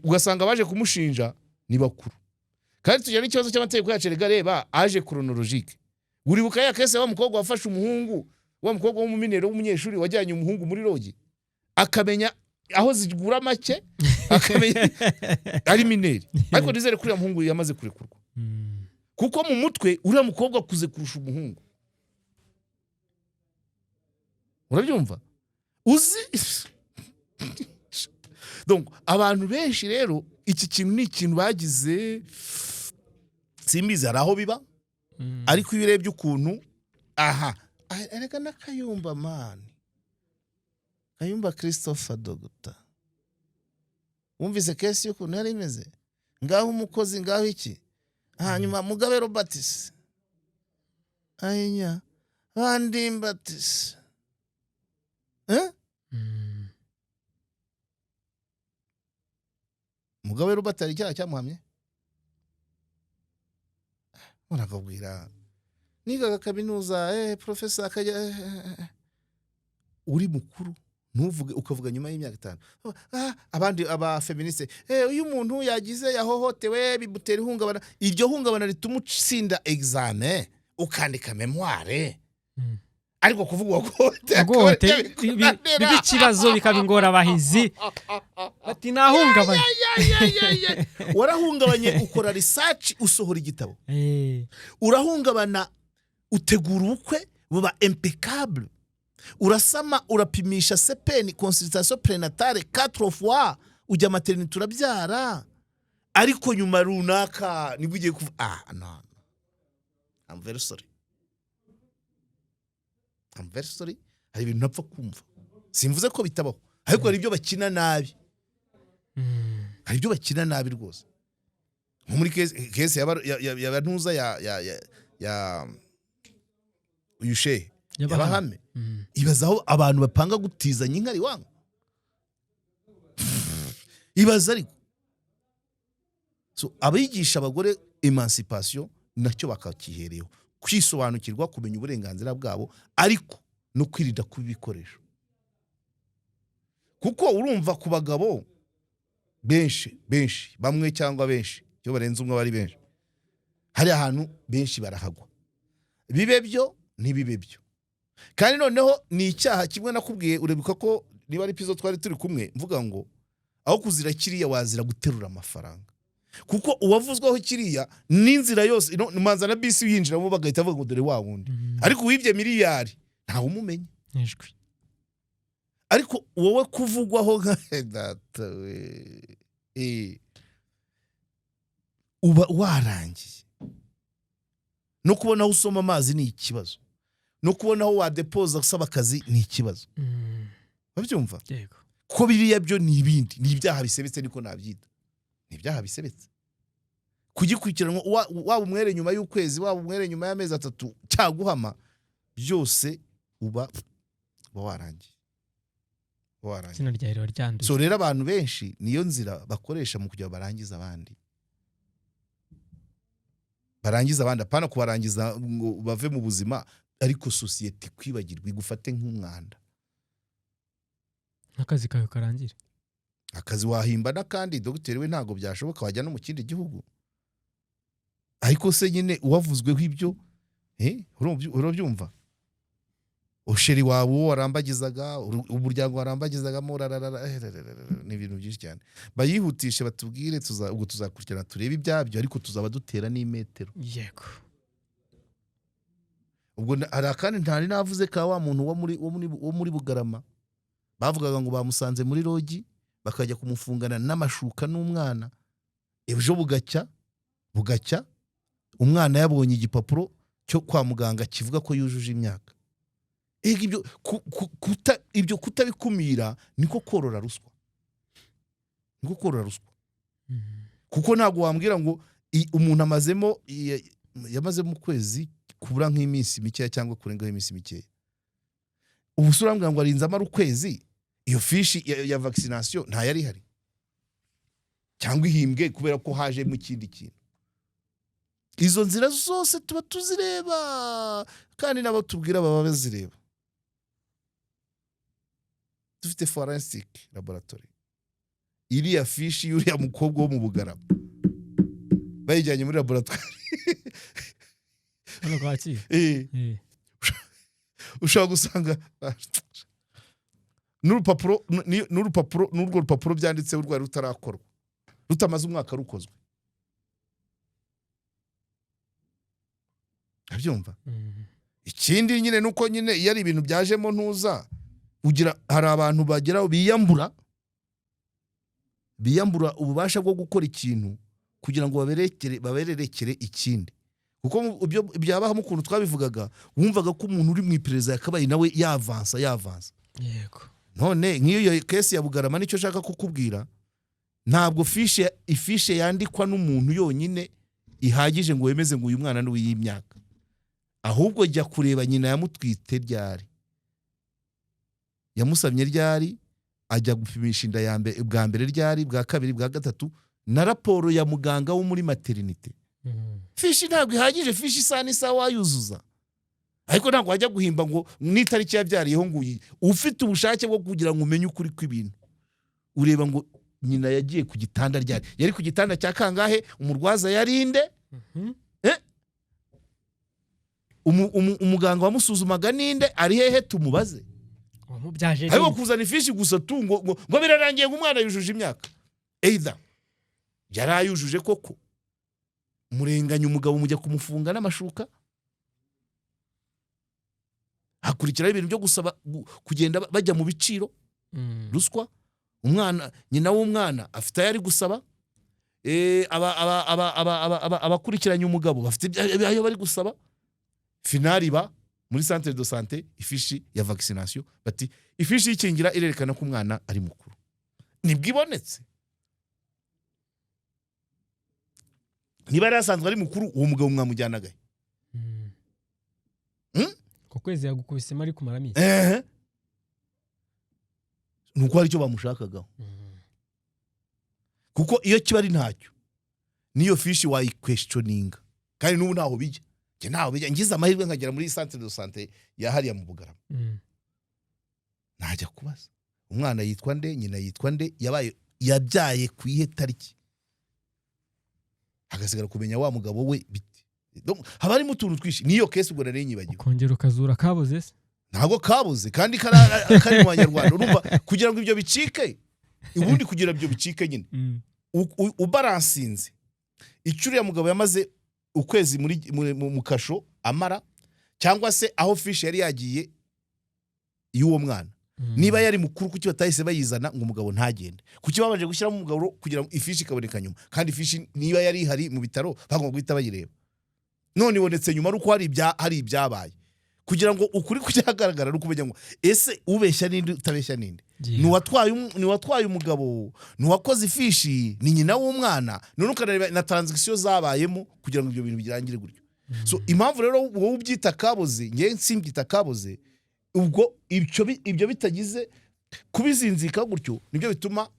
Ugasanga baje kumushinja ni bakuru. Kandi tujya n'ikibazo cy'amategeko yacu, rega reba aje chronologique. Uribuka ya kese wa mukobwa wafashe umuhungu, wa mukobwa w'umuminero w'umunyeshuri wajyanye umuhungu muri rogi, akamenya aho zigura make, akamenya ari mineri, ariko nizere kuri ya muhungu yamaze kurekurwa, kuko mu mutwe uriya mukobwa akuze kurusha umuhungu. Urabyumva? Uzi donc abantu benshi rero iki kintu ni ikintu bagize, simbizi hari aho biba, ariko iyo urebye ukuntu erega na Kayumba man, Kayumba Christopher Dr. Wumvise kesi y'ukuntu yari imeze, ngaho umukozi ngaho iki, hanyuma Mugabe Roberts ayinya Bandimbatis Mugabe Robert ari cyaha cyamuhamye, urakabwira nigaga kaminuza professor akajya uri mukuru ntuvuge, ukavuga nyuma y'imyaka 5 abandi aba feministe uyu muntu yagize yahohotewe bimutera ihungabana, iryo hungabana ritumucinda examen ukandika memoire, ariko kuvuga ko bikibazo bikabingora abahizi bati nahungabanye. Warahungabanye ukora research, usohora igitabo, urahungabana utegura ubukwe buba impeccable, urasama urapimisha CPN consultation prénatale 4 fois, ujya maternité urabyara, ariko nyuma runaka nibwo ugiye kuva no I'm very sorry, hari ibintu napfa kumva, simvuze ko bitabaho, ariko hari ibyo bakina nabi, hari ibyo bakina nabi rwose. Nko muri kese yabantuza ya uyushe yabahame, ibazaho abantu bapanga gutizanya inkari wangu, ibaza ariko so abigisha abagore emancipation nacyo bakakihereyeho, kwisobanukirwa, kumenya uburenganzira bwabo, ariko no kwirinda kubikoresha. Kuko urumva ku bagabo benshi bamwe cyangwa benshi cyo barenze umwe bari benshi, hari ahantu benshi barahagwa, bibe byo ntibibe byo. Kandi noneho ni icyaha kimwe nakubwiye, urebuka ko niba ari episode twari turi kumwe mvuga ngo aho kuzira kiriya wazira guterura amafaranga, kuko uwavuzwaho kiriya n'inzira yose manza na bisi yinjiramo bagahita bavuga ngo dore wa wundi, ariko wibye miliyari ntawe umumenya, ariko wowe kuvugwaho nka data we uba warangiye. No kubona aho usoma amazi ni ikibazo, no kubona aho wadepoza usaba akazi ni ikibazo. Babyumva? Yego. ko biriya byo ni ibindi, ni ibyaha bisebetse, niko nabyita, ni ibyaha bisebetse. Kugikurikiranwa waba umwere nyuma y'ukwezi, waba umwere nyuma y'amezi 3 cyaguhama, byose uba warangiye. Sino ryari waryanduye. So rero abantu benshi niyo nzira bakoresha mu kujya barangiza abandi. Barangiza abandi apana kubarangiza ngo bave mu buzima, ariko society kwibagirwa igufate nk'umwanda. Akazi kawe karangira. Akazi wahimba n'akandi dogiteri we ntago byashoboka wajya no mu kindi gihugu. Ariko se nyine uwavuzweho ibyo urabyumva. Usheri wawe warambagizaga, umuryango warambagizagamo, ni ibintu byinshi cyane. Bayihutishe batubwire, ubwo tuzakurikirana turebe ibyabyo, ariko tuzaba dutera n'imetero. Yego. Ubwo hari akandi ntari navuze ka wa muntu wo muri Bugarama bavugaga ngo bamusanze muri rogi bakajya kumufungana n'amashuka n'umwana. Ejo bugacya umwana yabonye igipapuro cyo kwa muganga kivuga ko yujuje imyaka. Ibyo kutabikumira niko korora ruswa. Kuko ntago wambwira ngo umuntu yamazemo ukwezi kubura nk'iminsi mikeya cyangwa kurengaho iminsi mikeya. Ubusura mbwa ngo arinze amara ukwezi, iyo fishi ya vaccination nta yari hari. Cyangwa ihimbwe kubera ko haje mu kindi kintu. Izo nzira zose tuba tuzireba, kandi nabo tubwira baba bazireba. Dufite forensic laboratory. Iriya fishi y'uriya mukobwa wo mu Bugarama bayijyanye muri laboratory. Hano kwaki? Ushaka gusanga n'urwo rupapuro byanditseho urwari rutarakorwa, rutamaze umwaka rukozwe. Abyumva. Ikindi nyine nuko nyine iyo ari ibintu byajemo ntuza ugira, hari abantu bageraho biyambura ububasha bwo gukora ikintu kugira ngo babererekere ikindi. Kuko ibyo byabahamo ukuntu twabivugaga, wumvaga ko umuntu uri mu iperereza yakabaye nawe yavansa. Yego. None nk'iyo kesi ya Bugarama nicyo shaka kukubwira, ntabwo ifishe yandikwa n'umuntu yonyine ihagije ngo wemeze ngo uyu mwana n'uwi y'imyaka. Ahubwo jya kureba nyina yamutwite ryari, yamusamye ryari, ajya gupimisha inda bwa mbere ryari, bwa kabiri, bwa gatatu, na raporo ya muganga wo muri maternité. Fishi ntabwo ihagije, fishi isa wayuzuza. Ariko ntabwo wajya guhimba ngo n'itariki yabyariyeho ngo ufite ubushake bwo kugira ngo umenye ukuri kw'ibintu. Ureba ngo nyina yagiye ku gitanda ryari, yari ku gitanda cya kangahe, umurwaza yarinde, umuganga wamusuzumaga ninde, ari hehe tumubaze. Ariko kuzana ifishi gusa ngo birarangiye ngo umwana yujuje imyaka. Either yarayujuje koko, murenganya umugabo mujya kumufunga n'amashuka, hakurikiraho ibintu byo gusaba kugenda bajya mu biciro, ruswa. Umwana, nyina w'umwana afite ayari gusaba, abakurikiranye umugabo bafite ayo bari gusaba. Finali ba muri centre de santé ifishi ya vaccination, bati ifishi y'ikingira irerekana ko umwana ari mukuru. Nibwo ibonetse. Niba yarasanzwe ari mukuru, uwo mugabo mwamujyanagaye. Ko kwezi yagukubisemo ari kumarami. Nuko ari cyo bamushakagaho. Kuko iyo kiba ari ntacyo, niyo fishi wayi-questioninga. Kandi n'ubu ntaho bijya. Ngize amahirwe nkagera muri centre de santé ya hariya mu Bugarama. Najya kubaza umwana yitwa nde, nyina yitwa nde, yabyaye ku ihe tariki, hagasigara kumenya wa mugabo we biti. Haba harimo utuntu twishi. Niyo kesi ubwo nari nyibagiwe. Kongera ukazura kabuze se? Ntago kabuze, kandi kari mu Banyarwanda. Urumva kugira ngo ibyo bicike, ubundi kugira ibyo bicike nyine ubaransinze icyo uriya mugabo yamaze ukwezi mu kasho amara, cyangwa se aho fishi yari yagiye y'uwo mwana. Niba yari mukuru, kuki batahise bayizana ngo umugabo ntagende? Kuki babanje gushyiramo umugabo kugira ngo ifishi ikaboneka nyuma? Kandi ifishi niba yari hari mu bitaro bagomba guhita bayireba. None ibonetse nyuma, uko hari ibyabaye. kugira ngo ukuri kucyagaragara no kumenya ngo ese ubeshya ninde utabeshya ninde, ni watwaye umugabo, ni wakoze ifishi, ni nyina w'umwana, none ukareba na transaction zabayemo kugira ngo ibyo bintu birangire gutyo. So impamvu rero wowe ubyita kaboze, ngiye nsimbyita kaboze, ubwo ibyo bitagize kubizinzika gutyo nibyo bituma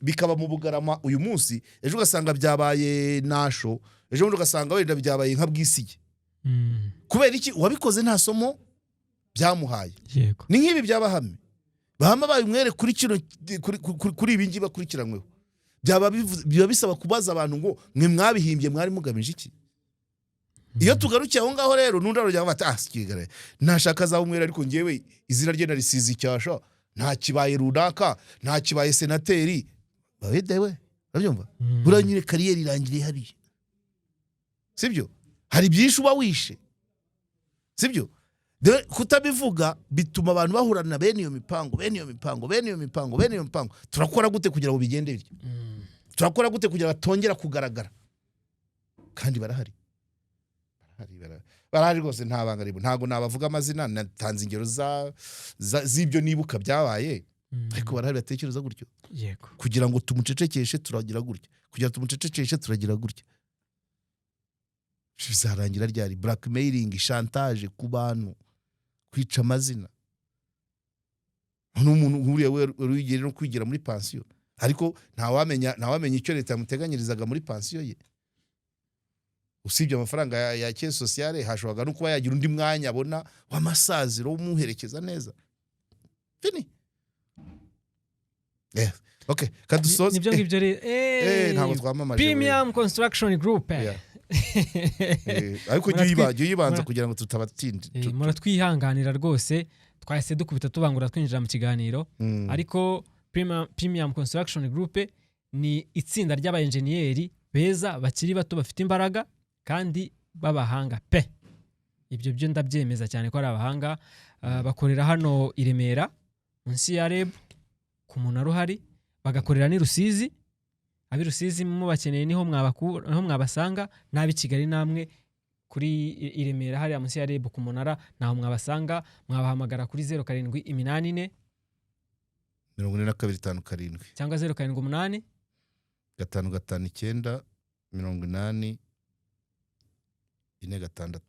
bikaba mu Bugarama uyu munsi, ejo ugasanga byabaye Nasho, ejo ugasanga wenda byabaye nka Bwisige. Kubera iki wabikoze nta somo byamuhaye. Yego, ni nk'ibi by'Abahame, Bahama bayumwere kuri kino kuri ibi ngibi bakurikiranyweho, biba bisaba kubaza abantu ngo mwe mwabihimbye mwari mugamije iki. Iyo tugarukiye aho ngaho rero nundaro rya bata sikigare nashaka za umwere, ariko ngewe izina rye narisize icyasha, nta kibaye runaka, nta kibaye senateri, babedewe urabyumva, buranyire kariyeri irangiriye hariya, sibyo? Hari byinshi uba wishe, sibyo? Kutabivuga bituma abantu bahurana bene iyo mipango. Turakora gute kugira ngo bigende bityo? Turakora gute kugira batongera kugaragara? Kandi barahari rwose, nta banga ribu. Ntago nabavuga amazina, natanze ingero z'ibyo nibuka byabaye, ariko barahari batekereza gutyo. Yego, kugira ngo tumucecekeshe turagira gutya, kugira tumucecekeshe turagira gutya. Bizarangira ryari? Blackmailing, chantage ku bantu, kwica amazina. N'umuntu nkuriya wigere no kwigira muri pension, ariko ntawamenya icyo leta yamuteganyirizaga muri pension ye. Usibye amafaranga ya caisse sociale, hashoboraga no kuba yagira undi mwanya abona w'amasaziro umuherekeza neza. Fini. Okay, kadusoze. Nibyo ngibyo ntabwo twamamaje. Premium Construction Group. Ariko jye yibanza kugira ngo tutabatinde. Muratwihanganira rwose, twahise dukubita tubangura twinjira mu kiganiro, ariko Premium Construction Group ni itsinda ry'abaenjeniyeri beza bakiri bato bafite imbaraga kandi babahanga pe. Ibyo byo ndabyemeza cyane ko ari abahanga. Bakorera hano i Remera munsi ya REB ku Munara uhari, bagakorera ni Rusizi. Abi Rusizi mu bakeneye niho mwabasanga, nabi Kigali namwe kuri i Remera hari munsi ya REB ku Munara naho mwabasanga. Mwabahamagara kuri 0784 4257 cyangwa 078 559 80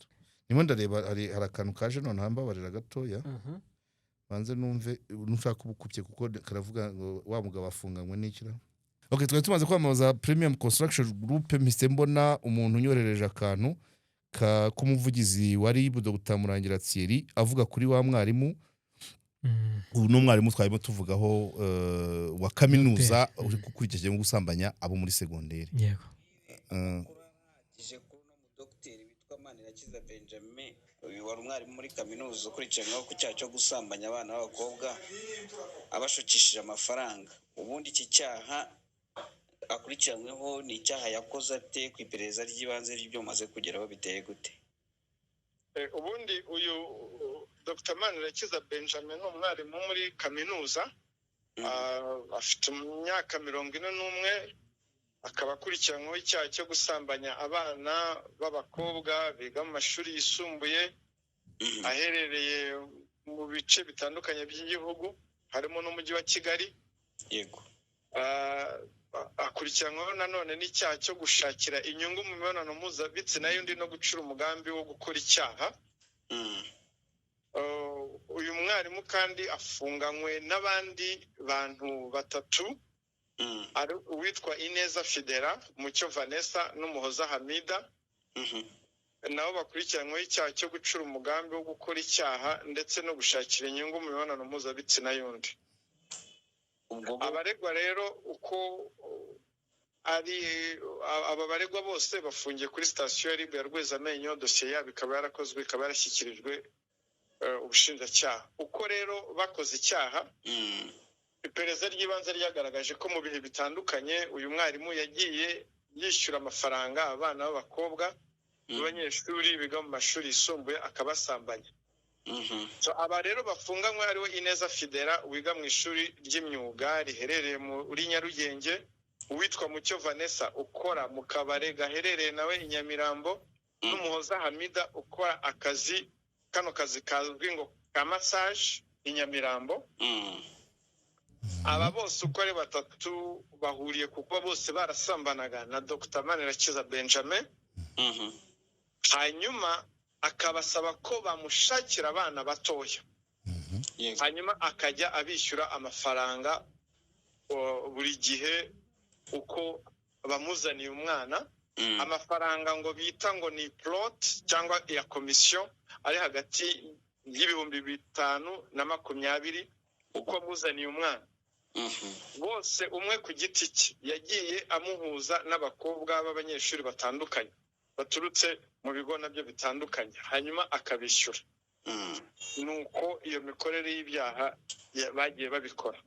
Nimo ndareba hari akantu kaje none hambabarira gatoya. Banze numve nushaka ubukupye kuko karavuga ngo wa mugabo afunganywe n'ikira. Okay, twari tumaze kwamamaza Premium Construction Group. Mpise mbona umuntu unyorereje akantu k'umuvugizi wa RIB Dr. Murangira Thierry avuga kuri wa mwarimu. Ubu no mwarimu twarimo tuvugaho wa kaminuza uri gukurikije mu gusambanya abo muri segonderi. Yego. Ije kuri no mudokiteri witwa Manirakiza Benjamin, uyu wari umwarimu muri kaminuza ukurikiranyweho ku cyaha cyo gusambanya abana b'abakobwa abashukishije amafaranga. Ubundi iki cyaha akurikiranyweho ni icyaha yakoze ate ku iperereza ry'ibanze ry'ibyo maze kugeraho biteye gute? Ubundi uyu Dr. Manirakiza Benjamin ni umwarimu muri kaminuza, afite imyaka 41, akaba akurikiranyweho icyaha cyo gusambanya abana b'abakobwa biga mu mashuri yisumbuye aherereye mu bice bitandukanye by'igihugu harimo n'umujyi wa Kigali. Yego. Akurikiranyweho nanone n'icyaha cyo gushakira inyungu mu mibonano mpuzabitsina y'undi no gucura umugambi wo gukora icyaha. Uyu mwarimu kandi afunganywe n'abandi bantu batatu, ari uwitwa Ineza Fidela, Mucyo Vanessa n'Umuhoza Hamida. Nabo bakurikiranyweho icyaha cyo gucura umugambi wo gukora icyaha ndetse no gushakira inyungu mu mibonano mpuzabitsina y'undi. Abaregwa rero uko ari aba baregwa bose bafungiye kuri station ya RIB ya Rwezamenyo, dosiye yabo ikaba yarakozwe, ikaba yarashyikirijwe ubushinjacyaha. Uko rero bakoze icyaha, iperereza ry'ibanze ryagaragaje ko mu bihe bitandukanye uyu mwarimu yagiye yishyura amafaranga abana b'abakobwa b'abanyeshuri biga mu mashuri yisumbuye akabasambanya. So aba rero bafunganywe hariho Ineza Fidela wiga mu ishuri ry'imyuga riherereye muri Nyarugenge, uwitwa Mucyo Vanessa ukora mu kabare gaherereye nawe i Nyamirambo, n'Umuhoza Hamida ukora akazi kano kazi kazwi ngo ka massage i Nyamirambo. Aba bose uko ari batatu bahuriye kuko bose barasambanaga na Dr. Manirakiza Benjamin. Hanyuma akabasaba ko bamushakira abana batoya. Hanyuma akajya abishyura amafaranga buri gihe uko bamuzaniye umwana. Amafaranga ngo bita ngo ni plot cyangwa ya komisiyo ari hagati y'ibihumbi 5 na 20 uko amuzaniye umwana. Bose umwe ku giti cye yagiye amuhuza n'abakobwa b'abanyeshuri batandukanye baturutse mu bigo nabyo bitandukanye, hanyuma akabishyura. Nuko iyo mikorere y'ibyaha bagiye babikora.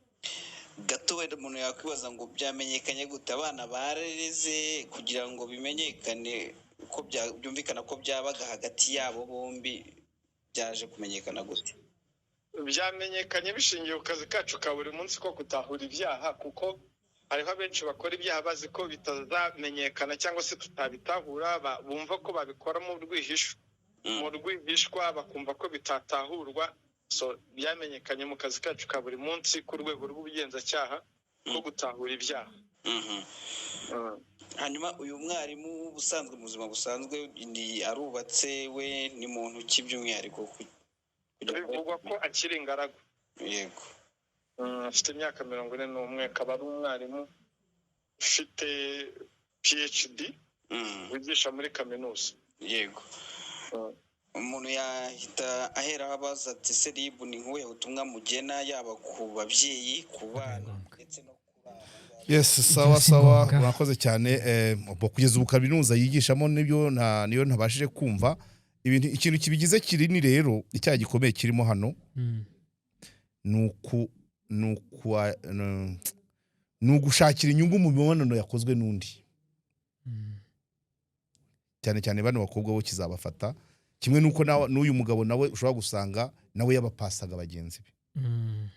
Gato wenda umuntu yakwibaza ngo byamenyekanye gute, abana barereze kugira ngo bimenyekane ko byumvikana ko byabaga hagati yabo bombi, byaje kumenyekana gute? Byamenyekanye bishingiye ku kazi kacu ka buri munsi ko kutahura ibyaha, kuko hariho abenshi bakora ibyaha bazi ko bitazamenyekana cyangwa se tutabitahura, bumva ko babikora mu rwihishwa bakumva ko bitatahurwa. So byamenyekanye mu kazi kacu ka buri munsi ku rwego rw'ubugenzacyaha ko gutahura ibyaha. Hanyuma uyu mwarimu ubusanzwe mu buzima busanzwe ni arubatse, we ni muntu ki by'umwihariko? Bivugwa ko akiri ingaragu. Yego. Afite imyaka 41, akaba ari umwarimu ufite PhD wigisha muri kaminuza. Yego. Umuntu yahita ahera abaza ati se RIB ni nk'ubuhe butumwa mugena yaba ku babyeyi, ku bana ndetse no ku bana? Yes, sawa urakoze cyane. Kugeza ubu kaminuza yigishamo niyo ntabashije kumva ikintu kibigize kirini. Rero icyaha gikomeye kirimo hano ni ugushakira inyungu mu mibonano yakozwe n'undi, cyane cyane bano bakobwa bo kizabafata kimwe nuko n'uyu mugabo nawe ushobora gusanga nawe yabapasaga bagenzi be,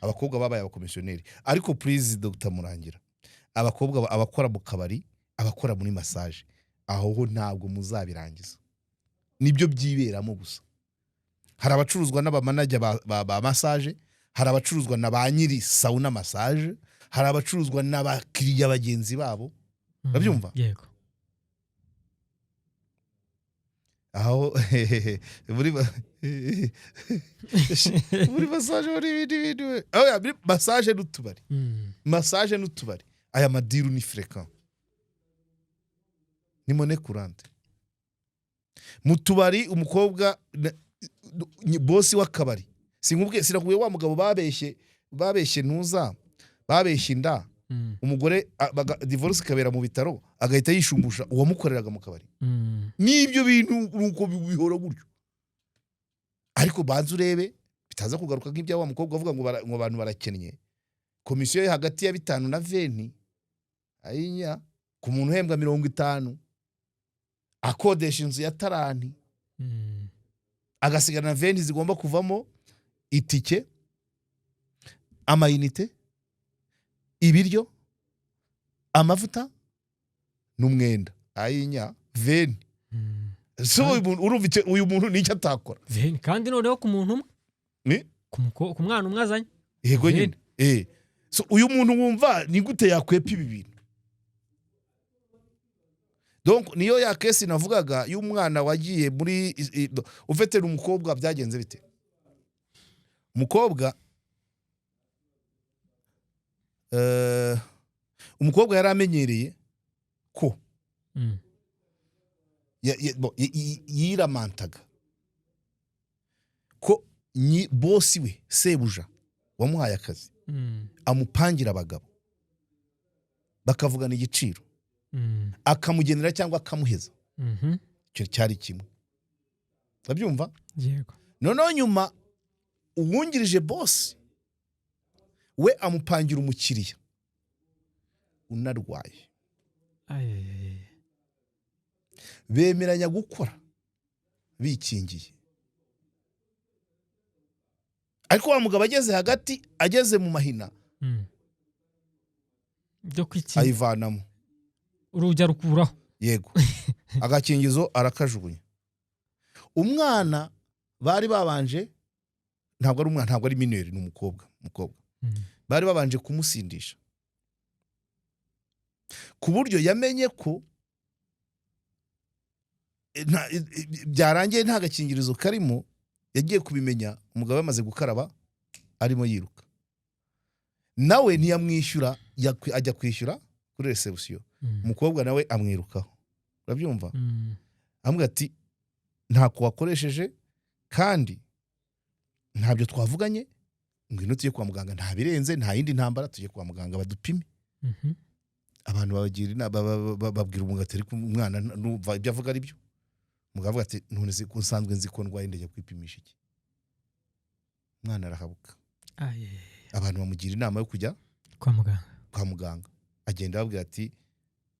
abakobwa babaye abakomisiyoneri. Ariko please Dr. Murangira, abakobwa abakora mu kabari, abakora muri massage, aho ntabwo muzabirangiza, nibyo byiberamo gusa. Hari abacuruzwa n'abamanager ba massage, hari abacuruzwa na ba nyiri sauna massage, hari abacuruzwa n'abakiriya bagenzi babo. Urabyumva? Yego. Aho muri massage muri massage n'utubari, massage n'utubari, aya madiru ni fréquent, ni monnaie courante. Mu tubari umukobwa bosi w'akabari, sinakubwiye wa mugabo babeshye ntuza, babeshye inda, umugore divorce kabera mu bitaro agahita yishumbusha uwamukoreraga mu kabari. Nibyo bintu nuko bihora gutyo. Ariko banza urebe bitaza kugaruka nk'ibya wa mukobwa avuga ngo abantu barakennye. Komisiyo hagati ya 5 na 20 ayinya ku muntu uhembwa 50 akodesha inzu ya tarani, agasigana 20 zigomba kuvamo itike, amayinite, ibiryo, amavuta n'umwenda. Ayinya 20. So uyu muntu nicyo atakora 20 kandi noneho ku muntu umwe ni ku mwana umwe azanye. Yego nyine. So uyu muntu wumva ni gute yakwepa ibi bintu? Donc niyo ya kesi navugaga y'umwana wagiye muri ufite umukobwa byagenze bite? Umukobwa yaramenyereye ko yiramantaga ko bosi we sebuja wamuhaye akazi amupangira abagabo bakavugana igiciro, akamugenera cyangwa akamuheza. Icyo cyari kimwe. Urabyumva? Yego. Noneho nyuma uwungirije bosi we amupangira umukiriya unarwaye. Bemeranya gukora bikingiye. Ariko wa mugabo ageze hagati, ageze mu mahina byo kwikingira ayivanamo, urujya rukuraho. Yego. Agakingizo arakajugunya. Umwana bari babanje ntabwo ari umwana, ntabwo ari mineri, ni umukobwa bari babanje kumusindisha ku buryo yamenye ko byarangiye nta gakingirizo karimo. Yagiye kubimenya umugabo yamaze gukaraba arimo yiruka, nawe ntiyamwishyura, ajya kwishyura kuri reception. Umukobwa nawe amwirukaho, urabyumva? Amubwira ati ntako wakoresheje kandi ntabyo twavuganye, ngwino tujye kwa muganga, nta birenze, nta yindi ntambara, tujye kwa muganga badupime. Abantu babagira inama, babwira umugabo ati ariko umwana numva ibyo avuga ari byo. Umugabo avuga ati none se kunsanzwe nzi ko ndwaye ndajya kwipimisha iki? Umwana arahabuka. Abantu bamugira inama yo kujya kwa muganga. Agenda ababwira ati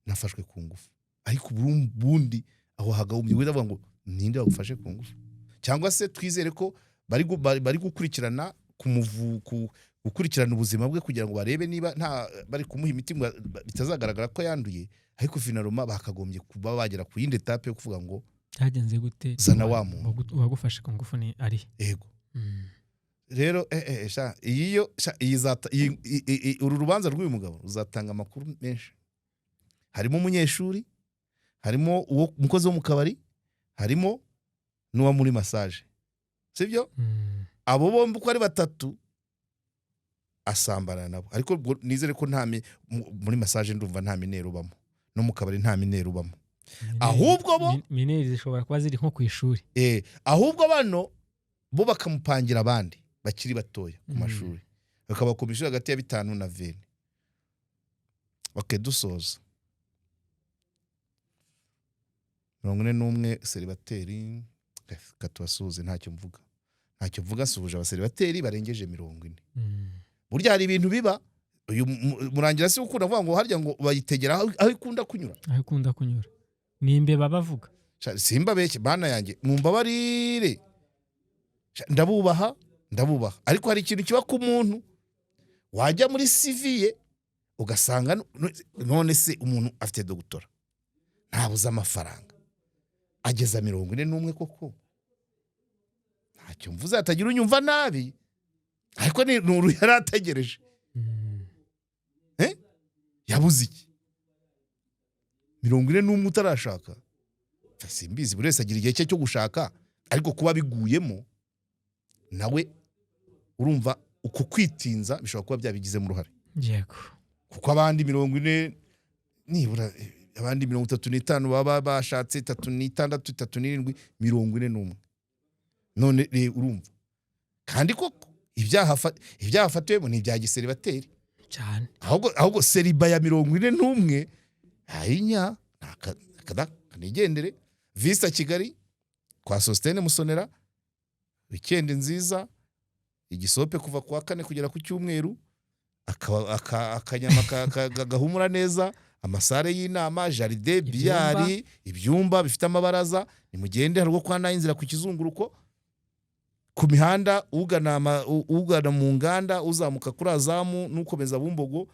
nafashwe ku ngufu. Ariko bundi aho hagahumye wenda avuga ngo ninde wagufashe ku ngufu? Cyangwa se twizere ko bari gukurikirana gukurikirana ubuzima bwe kugira ngo barebe niba nta bari kumuha imiti bitazagaragara ko yanduye. Ariko finaloma bakagombye kuba bagera ku yindi etape yo kuvuga ngo cyagenze gute, zana wa muntu wagufashe ku ngufu ni ari. Yego. Rero uru rubanza rw'uyu mugabo ruzatanga amakuru menshi. Harimo umunyeshuri, harimo umukozi wo mu kabari, harimo n'uwa muri massage, sibyo? Abo bombi uko ari batatu asambana nabo. Ariko nizere ko muri massage ndumva nta minero ubamo, no mu kabari nta minero ubamo. Ahubwo bo mineri zishobora kuba ziri nko ku ishuri. Ahubwo bano bo bakamupangira abandi bakiri batoya ku mashuri, bakabakomishura hagati ya 5 na 20. Dusoza 41 seribateri katubasuze, ntacyo mvuga suhuje abaseribateri barengeje 40. Burya hari ibintu biba uyu murangira si ukunda avuga ngo harya ngo bayitegera aho ikunda kunyura, ni imbeba bavuga. Simba beke bana yanjye mwumva barire, ndabubaha ariko hari ikintu kiba ku muntu wajya muri civiye ugasanga none se umuntu afite doctora ntabuza amafaranga ageza 41 koko. Ntacyo mvuze atagira unyumva nabi, ariko ni nuru yarategereje. Yabuze iki 41 utarashaka? Simbizi, buri wese agira igihe cye cyo gushaka, ariko kuba biguyemo nawe urumva uko kwitinza bishobora kuba byabigizemo uruhare. Yego. Kuko abandi 40 nibura abandi 35 baba bashatse 36 37 41 none urumva. Kandi koko ibyaha fatiwemo ni ibya giseribateri cyane, ahubwo seriba ya 41 ayinya kanigendere. Vista Kigali kwa Sostene Musonera, weekend nziza, igisope kuva kwa 4 kugera ku cyumweru, akanyama gahumura neza, amasare y'inama, jaride, biyari, ibyumba bifite amabaraza. Nimugende harwo kwa Nayinzira ku kizunguruko, ku mihanda ugana mu nganda, uzamuka kuri Azamu nukomeza Bumbogo.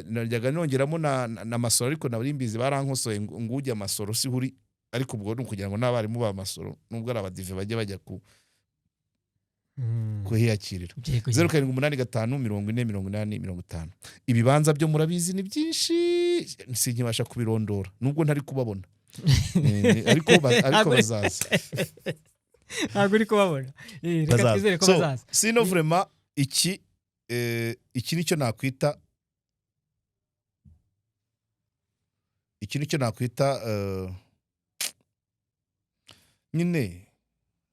Najyaga nongeramo na Masoro, ariko nabari imbizi barankosoye ngo ujya Masoro si huri, ariko ubwo ni kugira ngo n'abarimu ba Masoro nubwo ari abadive bajya kuhiyakirira. 0785404080. Ibibanza byo murabizi ni byinshi, sinkibasha kubirondora nubwo ntari kubabona. Ariko bazaza. Ntabwo uri kubabona. Reka twizere ko bazaza. Sino vraiment iki nicyo nakwita nyine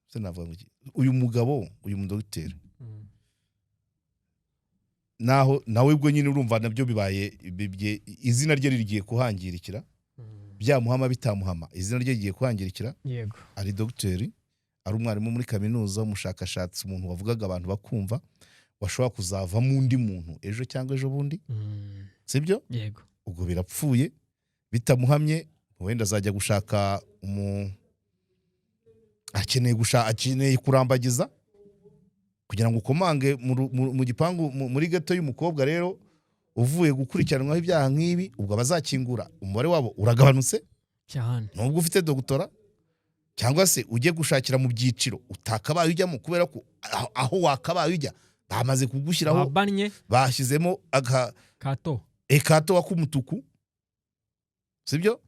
se navuga ngo uyu mugabo, uyu mudogiteri nawe ubwo nyine urumva nabyo bibaye izina rye rigiye kuhangirikira. Byamuhama bitamuhama izina rye rigiye kuhangirikira. Yego. Ari dogiteri, ari umwarimu muri kaminuza, umushakashatsi, umuntu wavugaga abantu bakumva, washobora kuzavamo undi muntu ejo cyangwa ejo bundi. Sibyo? Yego. Ubwo birapfuye bitamuhamye, wenda azajya gushaka akeneye kurambagiza kugira ngo ukomange mu gipangu muri gato y'umukobwa. Rero uvuye gukurikiranwaho ibyaha nk'ibi, ubwo abazakingura umubare wabo uragabanutse cyane, nubwo ufite doctora. cyangwa se ujye gushakira mu byiciro utakabaye ujyamo kubera ko aho wakabaye ujya bamaze kugushyiraho babanye bashyizemo kato wakumutuku sibyo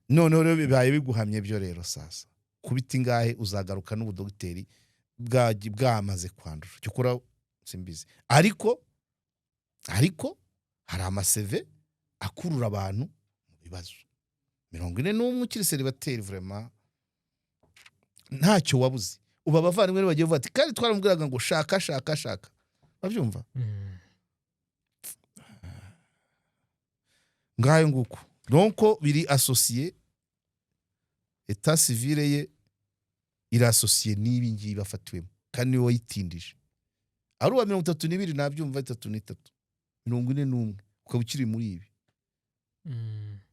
noneho rero bibaye biguhamye byo rero sasa kubita ingahe uzagaruka n'ubudogiteri bwamaze kwandura cyokora simbizi ariko hari amaseve akurura abantu mu bibazo 41 ukiri celibateri vraiment ntacyo wabuze uba abavandimwe bagiye vuga ati kandi twaramubwiraga ngo shaka babyumva ngayo nguko donc biri associé état civil ye iri associé n'ibi ngibi bafatiwemo kandi niwe yitindije ari uwa 32 nabyumva 33 41 ukaba ukiri muri ibi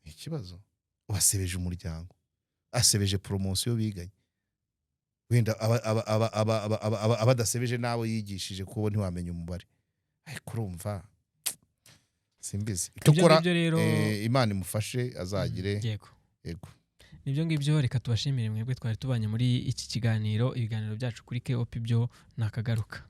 ikibazo wasebeje umuryango asebeje promotion biganye wenda abadasebeje nabo yigishije kubo ntiwamenya umubare ariko urumva simbizi cyokora Imana imufashe azagire yego nibyo ngibyo reka tubashimire mwebwe twari tubanye muri iki kiganiro ibiganiro byacu kuri KOP byo nakagaruka